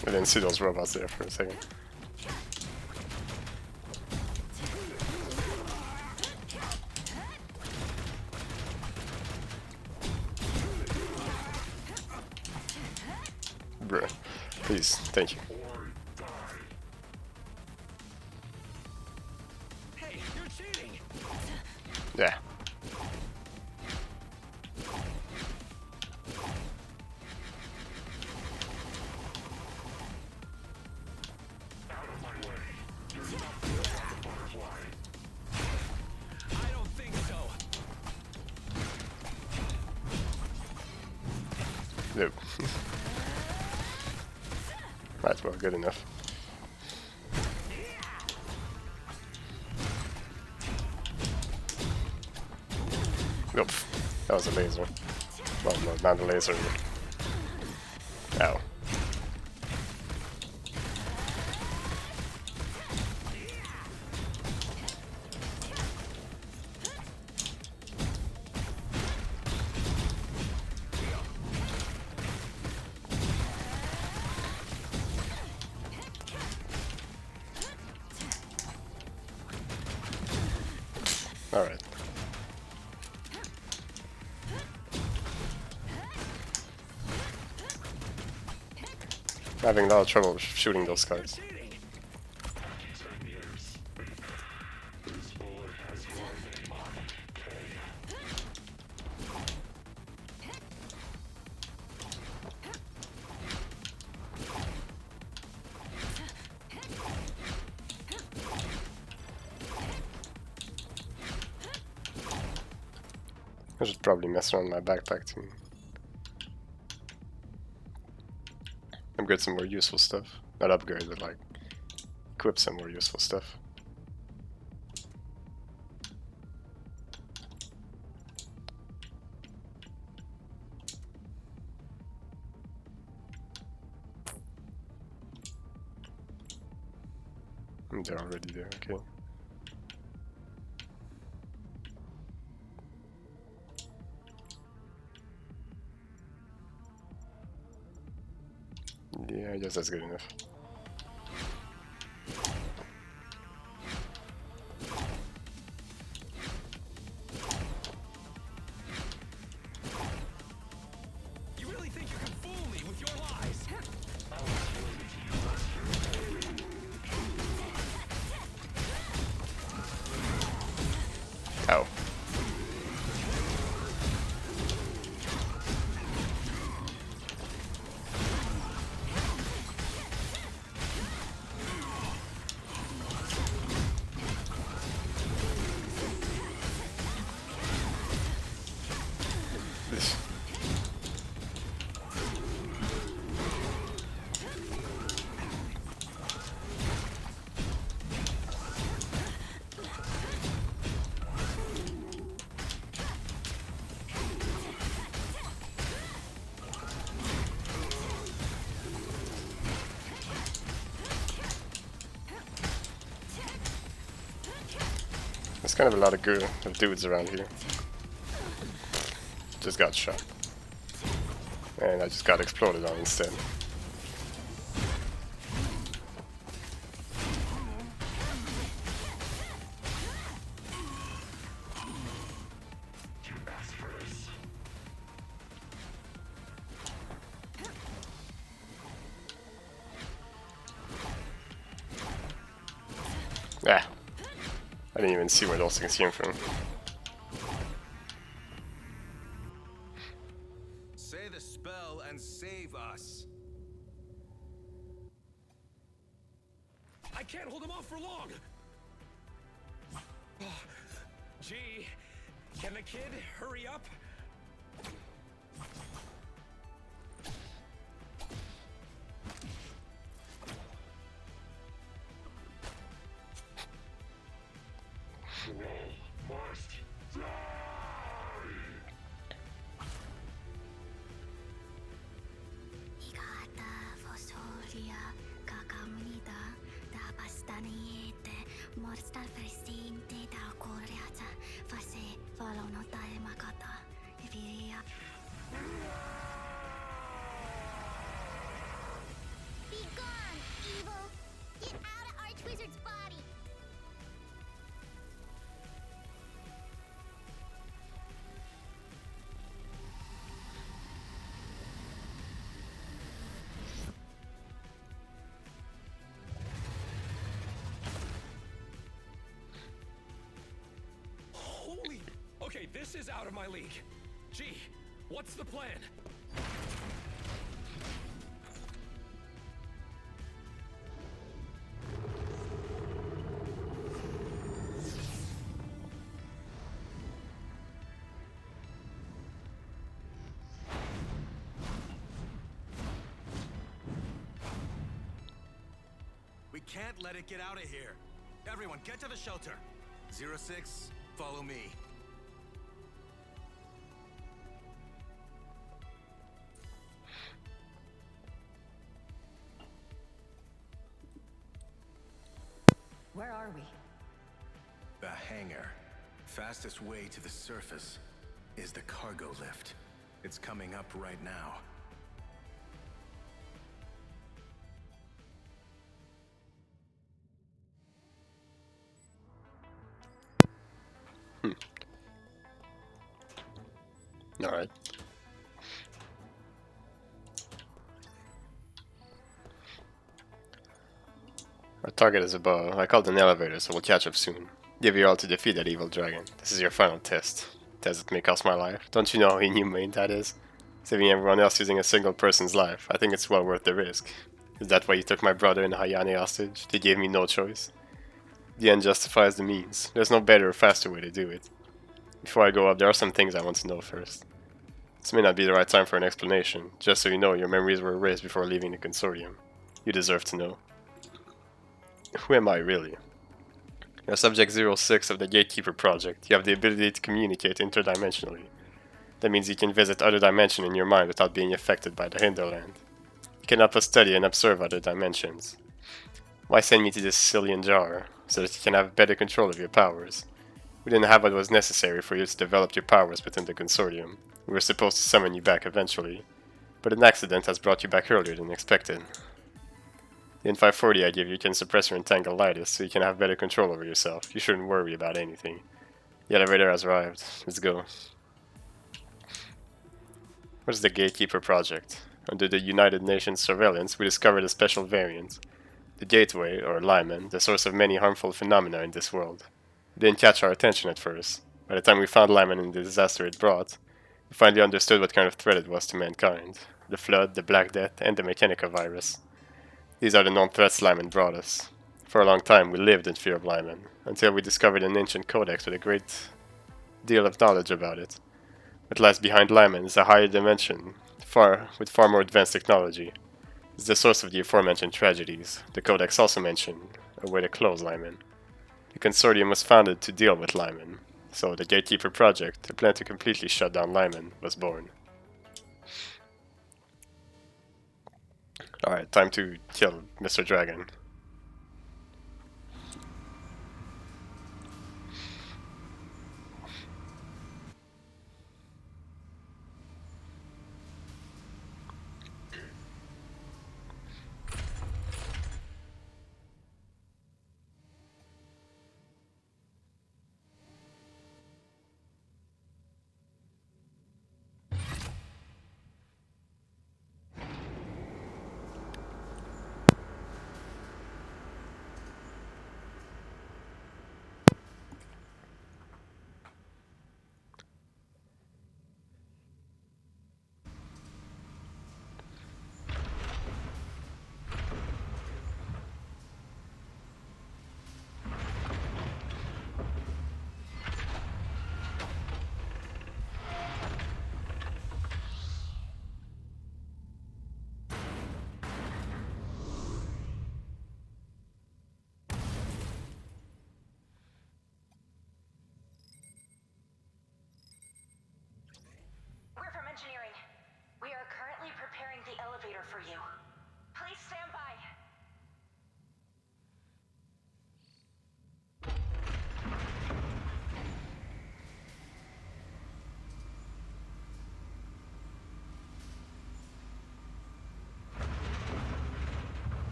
I didn't see those robots there for a second. Bruh. Please, thank you. Hey, you're cheating! Yeah. I don't think so. Nope. Right, well, good enough. Nope. That was a laser. Well, no, not a laser. Ow. Alright. Having a lot of trouble shooting those guys. Cheating! I should probably mess around my backpack too. Upgrade some more useful stuff. Not upgrade, but like equip some more useful stuff. They're already there, okay. Yeah, I guess that's good enough. You really think you can fool me with your lies? Ow. This. There's kind of a lot of dudes around here. Just got shot. And I just got exploded on instead. Ah. I didn't even see where those things came from. Say the spell and save us. I can't hold him off for long. Gee, can the kid hurry up? Maria Kakamnida da Bastaniete Morstar Prestinte da Coriata Fase Valono Makata Viria. Be gone, evil! Get out of Archwizard's body! Holy... Okay, this is out of my league. Gee, what's the plan? We can't let it get out of here. Everyone, get to the shelter. 06, follow me. Where are we? The hangar. Fastest way to the surface is the cargo lift. It's coming up right now. Alright. Our target is above. I called an elevator, so we'll catch up soon. Give you all to defeat that evil dragon. This is your final test. Test that may cost my life. Don't you know how inhumane that is? Saving everyone else using a single person's life. I think it's well worth the risk. Is that why you took my brother and Hayane hostage? They gave me no choice. The end justifies the means. There's no better or faster way to do it. Before I go up, there are some things I want to know first. This may not be the right time for an explanation. Just so you know, your memories were erased before leaving the consortium. You deserve to know. Who am I, really? You're Subject 06 of the Gatekeeper project. You have the ability to communicate interdimensionally. That means you can visit other dimensions in your mind without being affected by the hinterland. You can help us study and observe other dimensions. Why send me to this Cillian jar? So that you can have better control of your powers. We didn't have what was necessary for you to develop your powers within the consortium. We were supposed to summon you back eventually, but an accident has brought you back earlier than expected. The N540 I give you can suppress your entanglitis, so you can have better control over yourself. You shouldn't worry about anything. The elevator has arrived. Let's go. What is the Gatekeeper project? Under the United Nations surveillance, we discovered a special variant. The Gateway, or Lyman, the source of many harmful phenomena in this world. It didn't catch our attention at first. By the time we found Lyman and the disaster it brought, we finally understood what kind of threat it was to mankind. The Flood, the Black Death, and the Mechanica virus. These are the known threats Lyman brought us. For a long time we lived in fear of Lyman, until we discovered an ancient codex with a great deal of knowledge about it. What lies behind Lyman is a higher dimension, with far more advanced technology. It's the source of the aforementioned tragedies. The codex also mentioned a way to close Lyman. The consortium was founded to deal with Lyman, so the Gatekeeper project, the plan to completely shut down Lyman, was born. Alright, time to kill Mr. Dragon.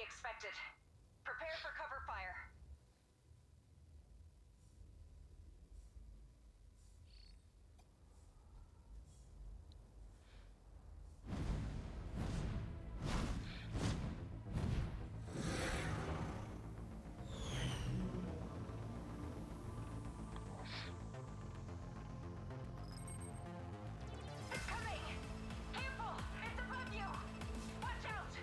expected. Prepare for cover fire. It's coming! Careful! It's above you! Watch out!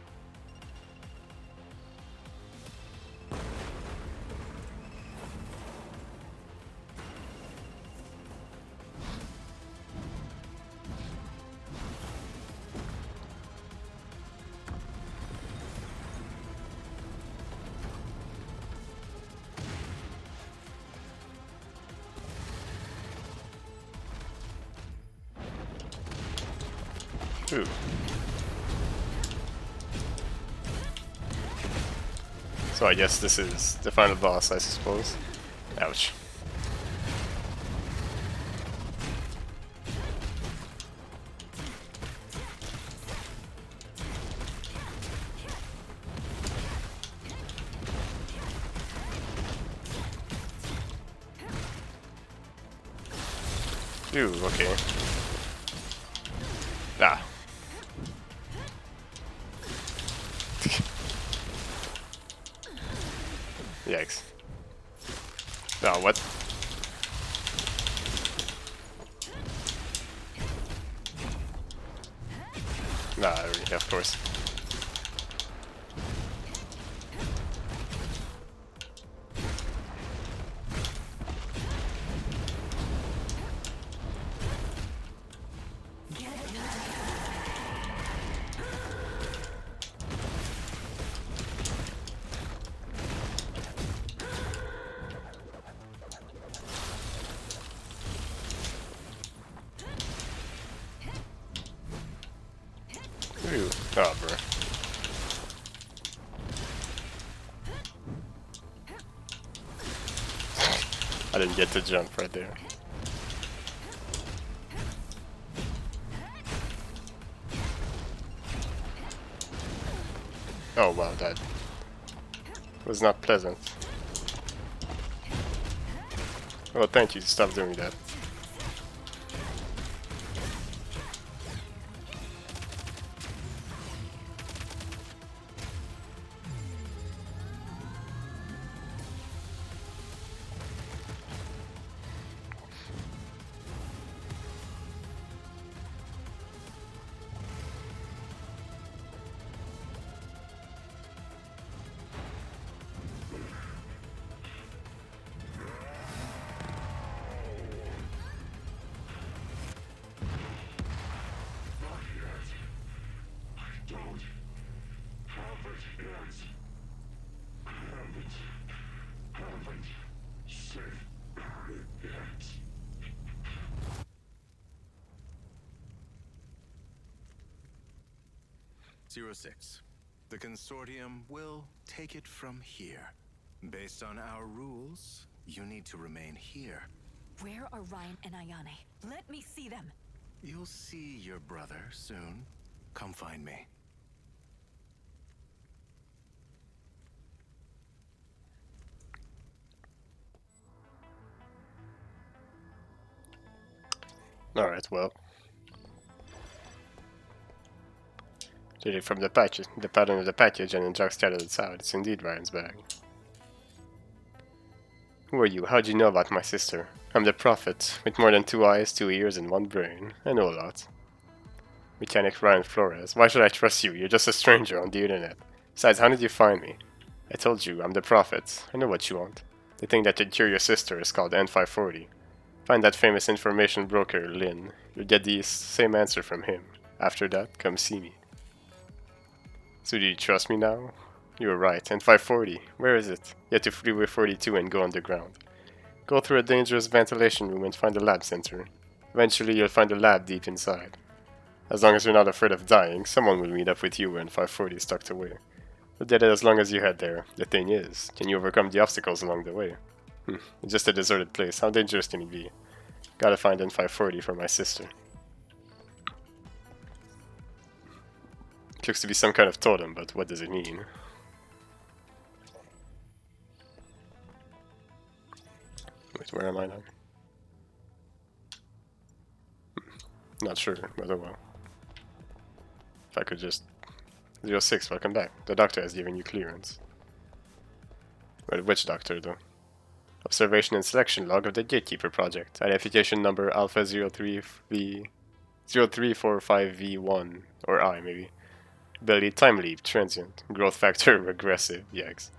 Ooh. So I guess this is the final boss, I suppose. Ouch. Ooh, okay. Ah. Yikes. Oh, what? Nah, yeah, of course. Ooh. Oh, bro. I didn't get to jump right there. Oh wow, that was not pleasant. Oh, thank you, stop doing that. Zero 06. The Consortium will take it from here. Based on our rules, you need to remain here. Where are Ryan and Ayane? Let me see them. You'll see your brother soon. Come find me. Alright, well. Judging from the pattern of the package and the junk scattered outside, it's indeed Ryan's bag. Who are you? How'd you know about my sister? I'm the Prophet, with more than 2 eyes, 2 ears, and 1 brain. I know a lot. Mechanic Ryan Flores. Why should I trust you? You're just a stranger on the internet. Besides, how did you find me? I told you, I'm the Prophet. I know what you want. The thing that could cure your sister is called N540. Find that famous information broker, Lin. You'll get the same answer from him. After that, come see me. So do you trust me now? You were right. N540. Where is it? Get to Freeway 42 and go underground. Go through a dangerous ventilation room and find the lab center. Eventually you'll find a lab deep inside. As long as you're not afraid of dying, someone will meet up with you when 540 is tucked away. You'll get it as long as you head there. The thing is, can you overcome the obstacles along the way? It's just a deserted place. How dangerous can it be? Gotta find N540 for my sister. It looks to be some kind of totem, but what does it mean? Where am I now? Not sure, but oh well. If I could just... 06, welcome back. The doctor has given you clearance. Well, which doctor, though? Observation and selection log of the Gatekeeper project. Identification number Alpha 0345V1, or I, maybe. Ability time leap, transient. Growth factor, regressive, yikes.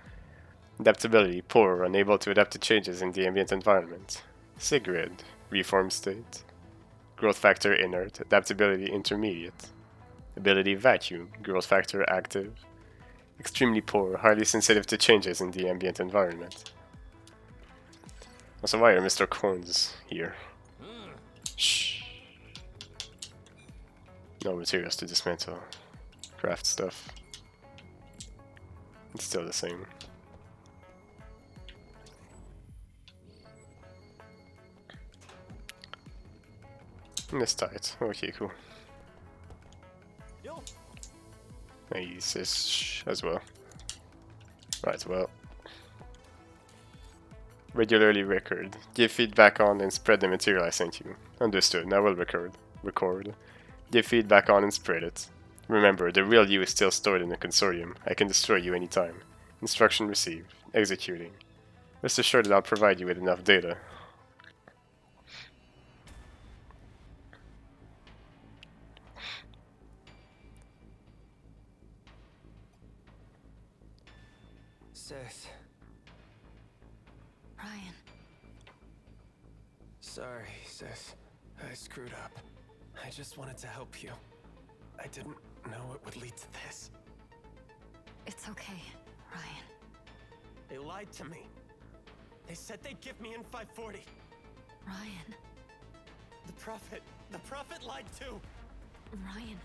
Adaptability, poor, unable to adapt to changes in the ambient environment. Sigrid, reform state. Growth factor, inert. Adaptability, intermediate. Ability, vacuum. Growth factor, active. Extremely poor, highly sensitive to changes in the ambient environment. Also, why are Mr. Corns here? Shh. No materials to dismantle. Craft stuff. It's still the same. This tight. Okay, cool. Nice as well. Right, well. Regularly record. Give feedback on and spread the material I sent you. Understood. Now we'll record. Give feedback on and spread it. Remember, the real you is still stored in the consortium. I can destroy you anytime. Instruction received. Executing. Rest assured that I'll provide you with enough data. Sis. Ryan. Sorry, sis. I screwed up. I just wanted to help you. I didn't know it would lead to this. It's okay, Ryan. They lied to me. They said they'd give me in 540. Ryan. The Prophet lied too. Ryan.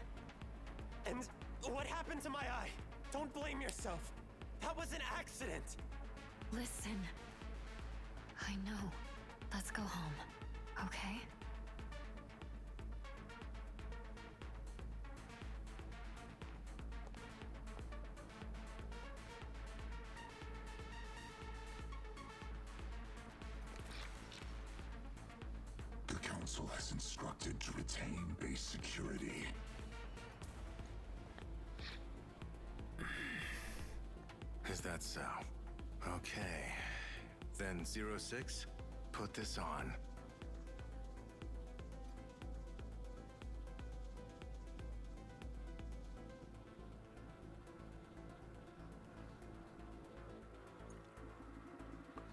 And what happened to my eye? Don't blame yourself. That was an accident. Listen. I know. Let's go home, okay? The Council has instructed to retain base security. Is that so? Okay. Then 06, put this on.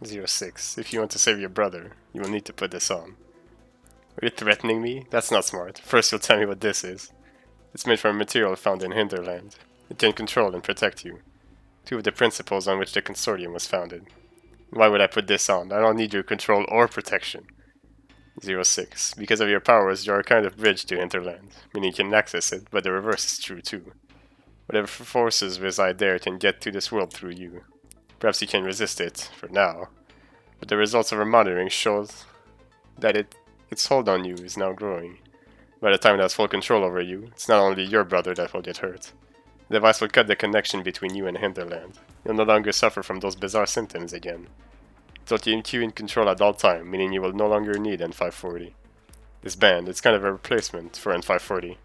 (06) If you want to save your brother, you will need to put this on. Are you threatening me? That's not smart. First you'll tell me what this is. It's made from material found in Hinterland. It can control and protect you. Two of the principles on which the consortium was founded. Why would I put this on? I don't need your control or protection. 06. Because of your powers, you are a kind of bridge to Hinterland, meaning you can access it, but the reverse is true too. Whatever forces reside there can get to this world through you. Perhaps you can resist it, for now, but the results of our monitoring shows that its hold on you is now growing. By the time it has full control over you, it's not only your brother that will get hurt. The device will cut the connection between you and Hinterland. You'll no longer suffer from those bizarre symptoms again. It will keep you in control at all time, meaning you will no longer need N540. This band, it's kind of a replacement for N540.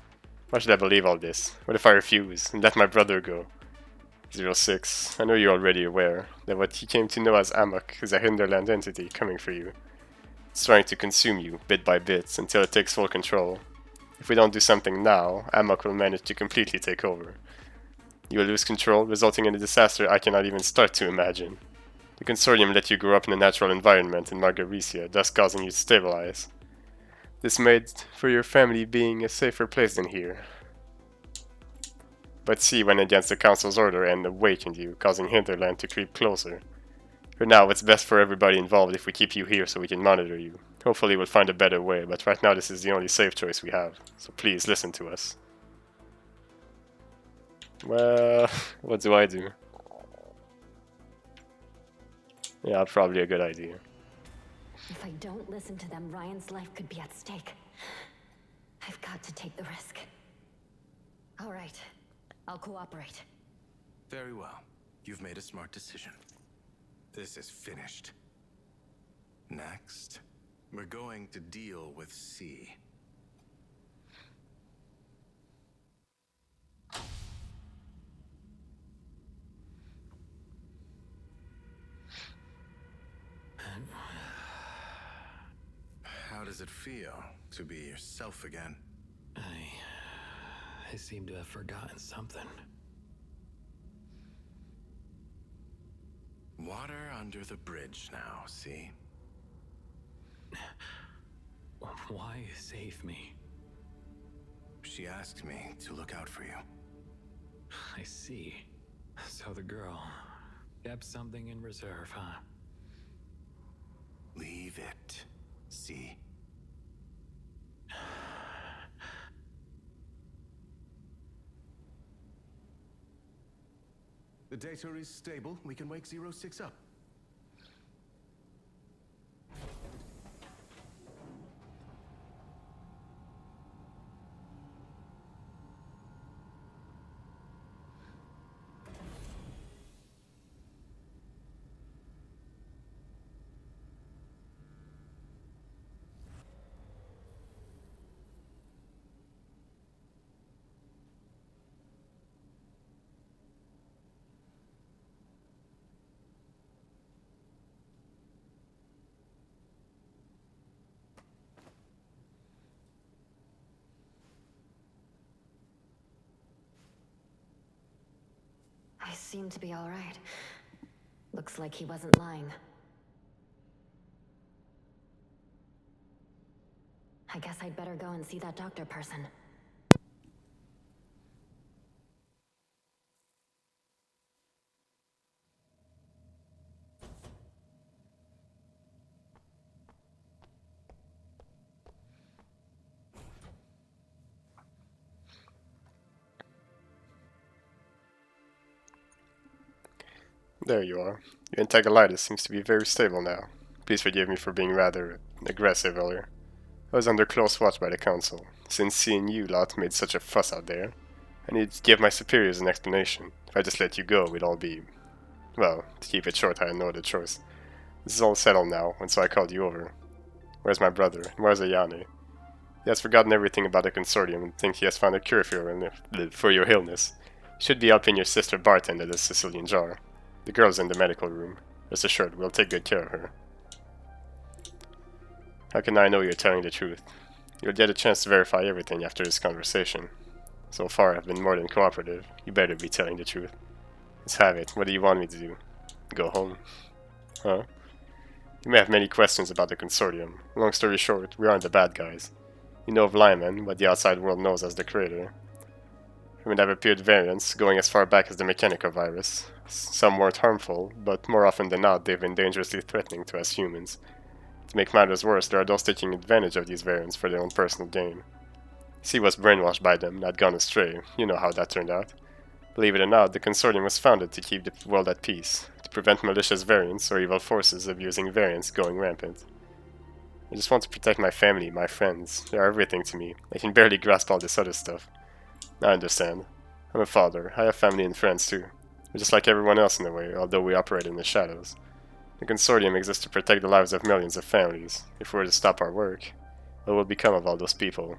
Why should I believe all this? What if I refuse and let my brother go? 06. I know you're already aware that what you came to know as Amok is a Hinterland entity coming for you. It's trying to consume you, bit by bit, until it takes full control. If we don't do something now, Amok will manage to completely take over. You will lose control, resulting in a disaster I cannot even start to imagine. The Consortium let you grow up in a natural environment in Margarisia, thus causing you to stabilize. This made for your family being a safer place than here. But C went against the Council's order and awakened you, causing Hinterland to creep closer. For now, it's best for everybody involved if we keep you here so we can monitor you. Hopefully we'll find a better way, but right now this is the only safe choice we have. So please listen to us. Well, what do I do? Yeah, probably a good idea. If I don't listen to them, Ryan's life could be at stake. I've got to take the risk. All right. I'll cooperate. Very well. You've made a smart decision. This is finished. Next, we're going to deal with C. How does it feel to be yourself again? I seem to have forgotten something. Water under the bridge now, see? Why save me? She asked me to look out for you. I see. So the girl kept something in reserve, huh? Leave it, see? The data is stable. We can wake 06 up. I seem to be all right. Looks like he wasn't lying. I guess I'd better go and see that doctor person. There you are. Your encephalitis seems to be very stable now. Please forgive me for being rather aggressive earlier. I was under close watch by the council. Since seeing you lot made such a fuss out there, I need to give my superiors an explanation. If I just let you go, we'd all be... Well, to keep it short, I had no other choice. This is all settled now, and so I called you over. Where's my brother? Where's Ayane? He has forgotten everything about the consortium and thinks he has found a cure for your illness. You should be helping your sister bartend at the Sicilian jar. The girl's in the medical room. Rest assured, we'll take good care of her. How can I know you're telling the truth? You'll get a chance to verify everything after this conversation. So far, I've been more than cooperative. You better be telling the truth. Let's have it. What do you want me to do? Go home? Huh? You may have many questions about the consortium. Long story short, we aren't the bad guys. You know of Lyman, what the outside world knows as the Creator. From it have appeared variants, going as far back as the Mechanica virus. Some weren't harmful, but more often than not, they've been dangerously threatening to us humans. To make matters worse, there are those taking advantage of these variants for their own personal gain. C was brainwashed by them, not gone astray. You know how that turned out. Believe it or not, the consortium was founded to keep the world at peace, to prevent malicious variants or evil forces abusing variants going rampant. I just want to protect my family, my friends. They are everything to me. I can barely grasp all this other stuff. I understand. I'm a father. I have family and friends too. We're just like everyone else in a way, although we operate in the shadows. The consortium exists to protect the lives of millions of families. If we were to stop our work, what will become of all those people?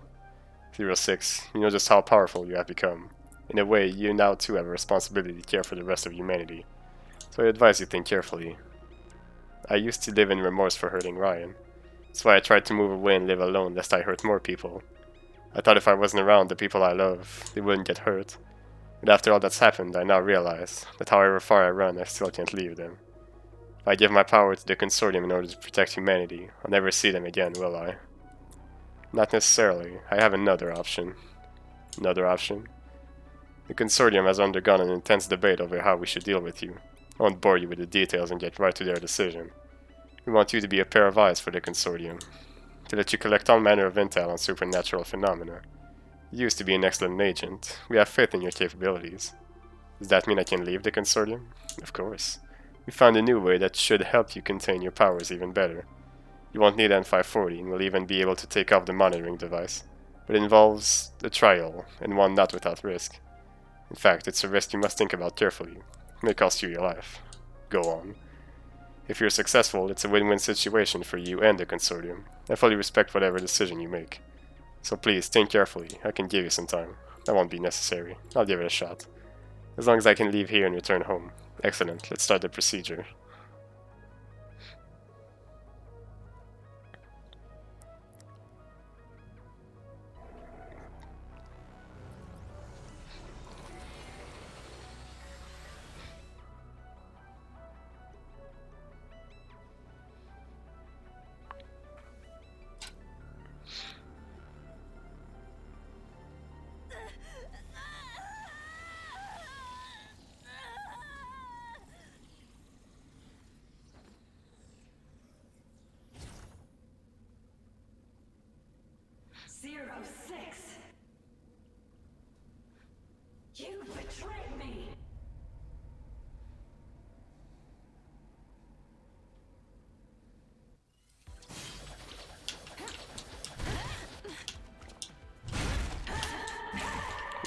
06, you know just how powerful you have become. In a way, you now too have a responsibility to care for the rest of humanity. So I advise you think carefully. I used to live in remorse for hurting Ryan. That's why I tried to move away and live alone, lest I hurt more people. I thought if I wasn't around the people I love, they wouldn't get hurt. But after all that's happened, I now realize that however far I run, I still can't leave them. If I give my power to the consortium in order to protect humanity, I'll never see them again, will I? Not necessarily. I have another option. Another option? The consortium has undergone an intense debate over how we should deal with you. I won't bore you with the details and get right to their decision. We want you to be a pair of eyes for the consortium, to let you collect all manner of intel on supernatural phenomena. You used to be an excellent agent. We have faith in your capabilities. Does that mean I can leave the consortium? Of course. We found a new way that should help you contain your powers even better. You won't need N540 and will even be able to take off the monitoring device. But it involves a trial, and one not without risk. In fact, it's a risk you must think about carefully. It may cost you your life. Go on. If you're successful, it's a win-win situation for you and the consortium. I fully respect whatever decision you make. So please, think carefully. I can give you some time. That won't be necessary. I'll give it a shot. As long as I can leave here and return home. Excellent. Let's start the procedure. You betrayed me!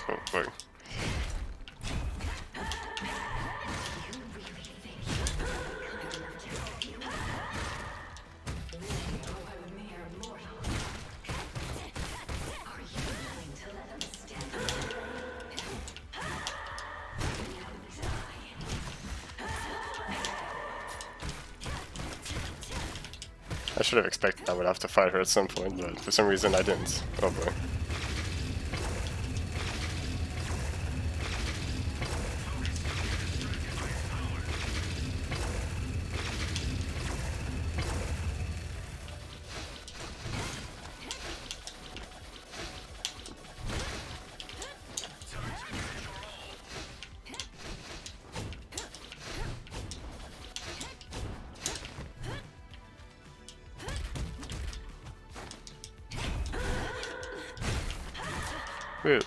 Oh boy. I should have expected I would have to fight her at some point, but for some reason I didn't. Oh boy. Woo.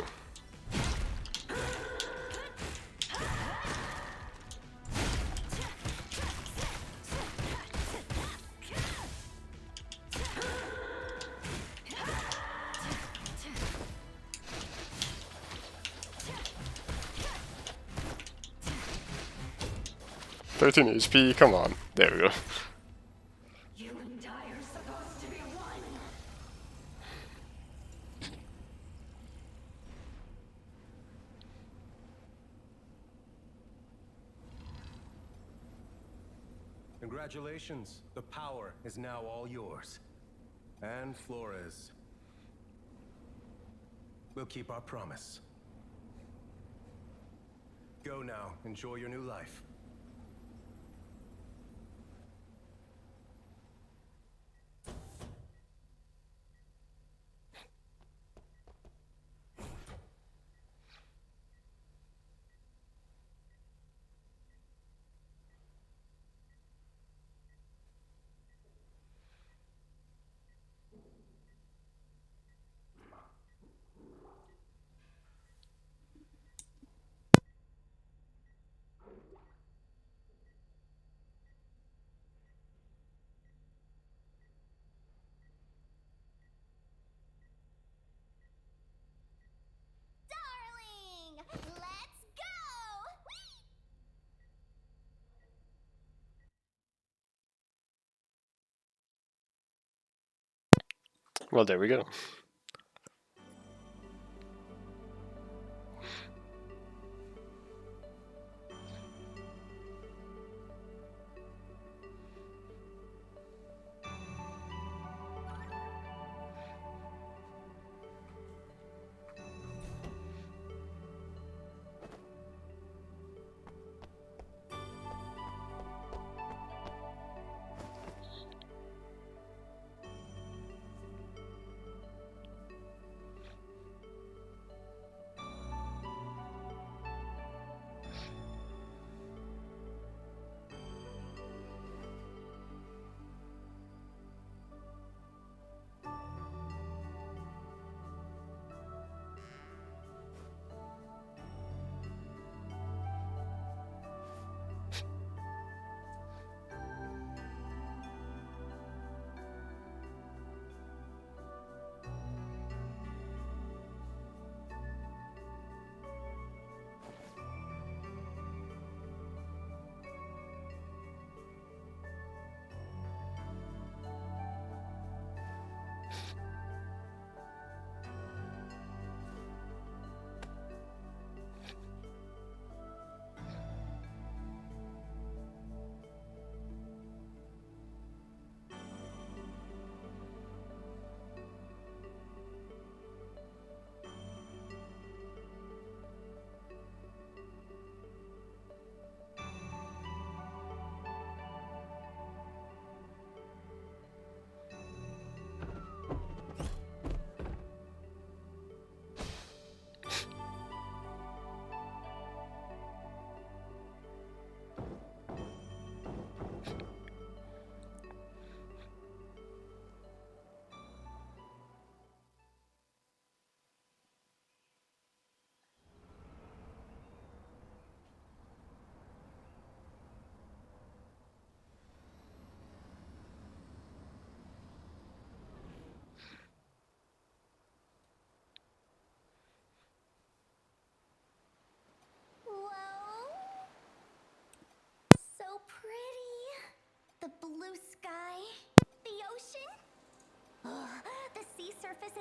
"13 HP, come on." There we go. You and I are supposed to be one. Congratulations. The power is now all yours. And Flores. We'll keep our promise. Go now. Enjoy your new life. Darling! Let's go! Well, there we go.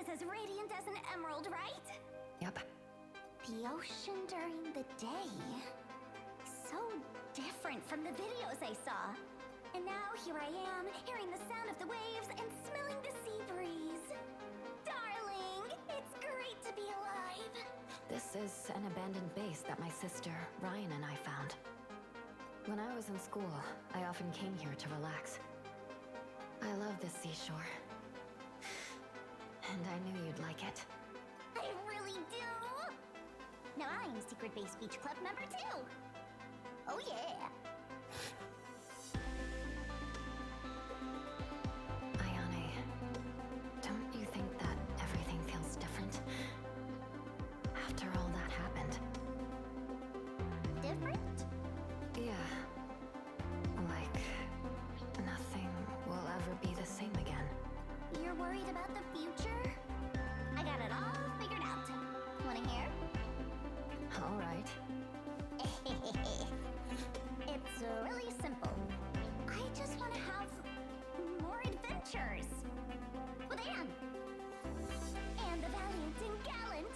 is as radiant as an emerald, right? Yep. The ocean during the day. So different from the videos I saw. And now here I am, hearing the sound of the waves and smelling the sea breeze. Darling, it's great to be alive. This is an abandoned base that my sister, Ryan, and I found. When I was in school, I often came here to relax. I love this seashore. And I knew you'd like it. I really do. Now I'm Secret Base Beach Club member too. Oh yeah. Ayane, don't you think that everything feels different? After all that happened. Different? Yeah. Like, nothing will ever be the same again. You're worried about the future? I got it all figured out. Wanna hear? All right. It's really simple. I just want to have more adventures with Anne and the valiant and gallant.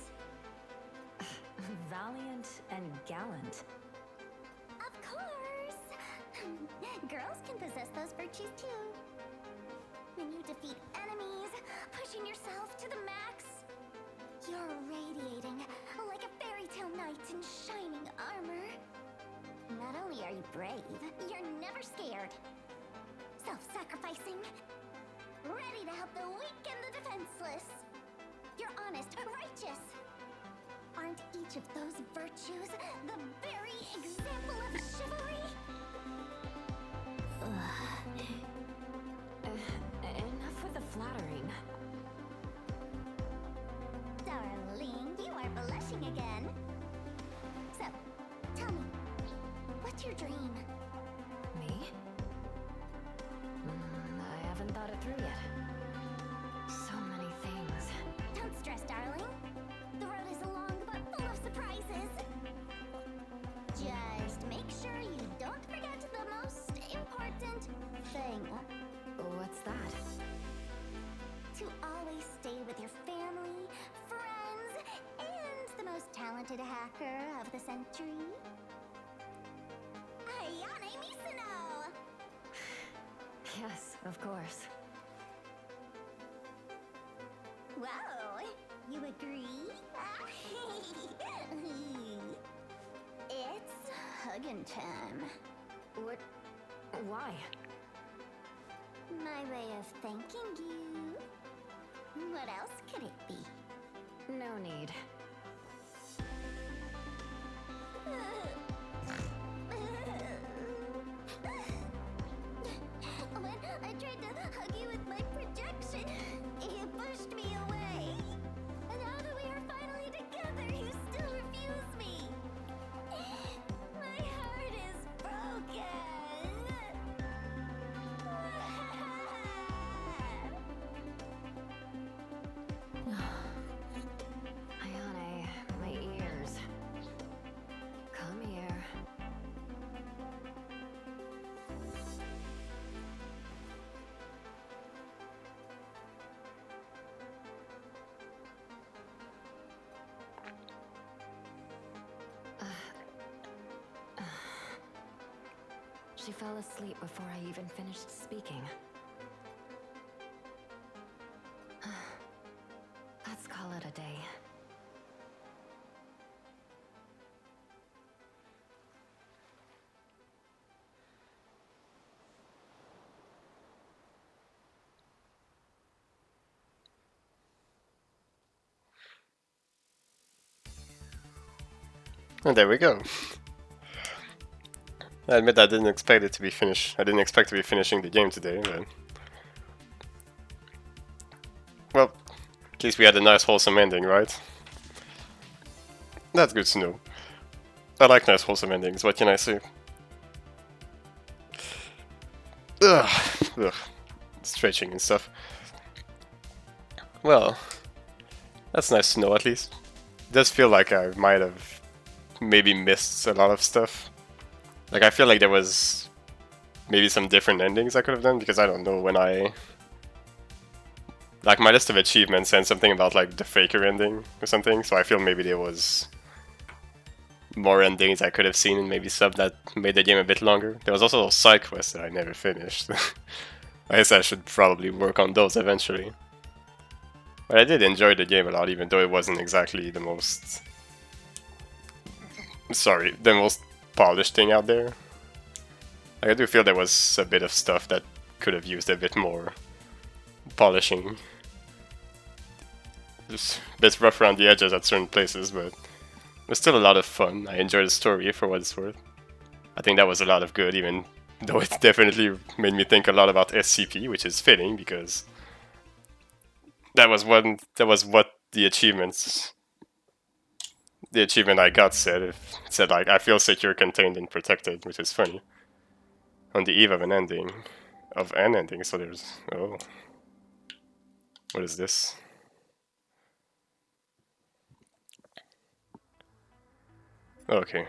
Valiant and gallant. Of course. Girls can possess those virtues too. When you defeat enemies, pushing yourself to the max, you're radiating like a fairy tale knight in shining armor. Not only are you brave, you're never scared. Self-sacrificing, ready to help the weak and the defenseless. You're honest, righteous. Aren't each of those virtues the very example of chivalry? Enough with the flattering. Darling, you are blushing again. So, tell me, what's your dream? Me? I haven't thought it through yet. So many things. Don't stress, darling. The road is long but full of surprises. Just make sure you don't forget the most important thing. What's that? To always stay with your family, friends, and the most talented hacker of the century. Ayane Misuno! Yes, of course. Whoa, you agree? It's hugging time. What? Why? My way of thanking you. What else could it be? No need. When I tried to hug you with my projection, you pushed me away. And now that we are finally together, you still refuse me. My heart is broken. Ayane, my ears. Come here. She fell asleep before I even finished speaking. Let's call it a day. And there we go. I admit I didn't expect it to be finished. I didn't expect to be finishing the game today, but... Well, at least we had a nice wholesome ending, right? That's good to know. I like nice wholesome endings, what can I say? Ugh. Stretching and stuff. Well, that's nice to know at least. It does feel like I might have maybe missed a lot of stuff. Like, I feel like there was maybe some different endings I could have done, because I don't know when I Like my list of achievements and something about like the faker ending or something, so I feel maybe there was more endings I could have seen and maybe some that made the game a bit longer. There was also those side quests that I never finished. I guess I should probably work on those eventually. But I did enjoy the game a lot, even though it wasn't exactly the most... Sorry, the most polished thing out there. Like, I do feel there was a bit of stuff that could have used a bit more polishing. Just a bit rough around the edges at certain places, but it was still a lot of fun. I enjoyed the story for what it's worth. I think that was a lot of good, even though it definitely made me think a lot about SCP, which is fitting because that was what the achievement I got said. It said like, I feel secure, contained, and protected, which is funny. On the eve of an ending, so there's, oh, what is this? Okay.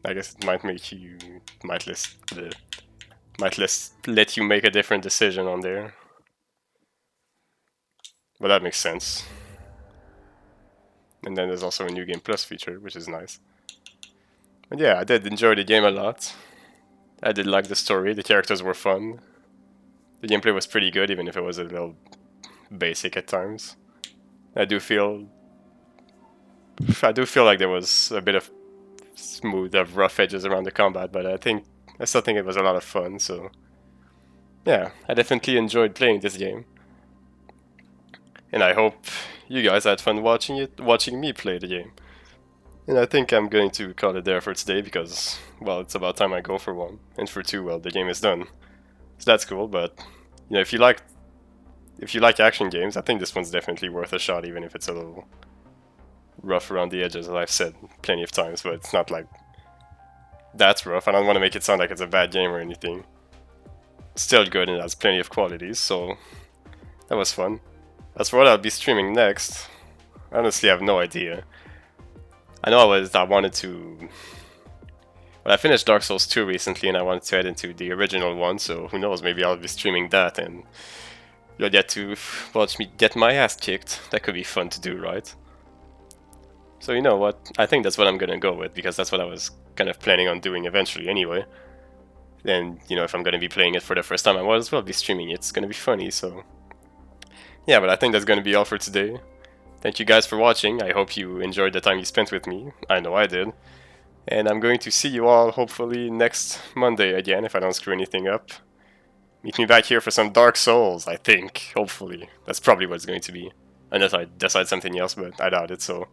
I guess it might make you, might let you make a different decision on there. But that makes sense. And then there's also a New Game Plus feature, which is nice. But yeah, I did enjoy the game a lot. I did like the story, the characters were fun. The gameplay was pretty good, even if it was a little basic at times. I do feel like there was a bit of rough edges around the combat, but I still think it was a lot of fun, so yeah, I definitely enjoyed playing this game. And I hope you guys had fun watching me play the game. And I think I'm going to call it there for today because, well, it's about time I go for one. And for two, well, the game is done. So that's cool, but, you know, if you like action games, I think this one's definitely worth a shot, even if it's a little rough around the edges, as I've said plenty of times, but it's not like that's rough. I don't want to make it sound like it's a bad game or anything. Still good and it has plenty of qualities, so that was fun. As for what I'll be streaming next, I honestly have no idea. I know I wanted to... Well, I finished Dark Souls 2 recently and I wanted to head into the original one, so who knows, maybe I'll be streaming that and you'll get to watch me get my ass kicked. That could be fun to do, right? So you know what, I think that's what I'm gonna go with, because that's what I was kind of planning on doing eventually anyway. And, you know, if I'm gonna be playing it for the first time, I might as well be streaming it. It's gonna be funny, so... Yeah, but I think that's gonna be all for today. Thank you guys for watching. I hope you enjoyed the time you spent with me. I know I did. And I'm going to see you all hopefully next Monday again, if I don't screw anything up. Meet me back here for some Dark Souls, I think. Hopefully. That's probably what it's going to be. Unless I decide something else, but I doubt it, so...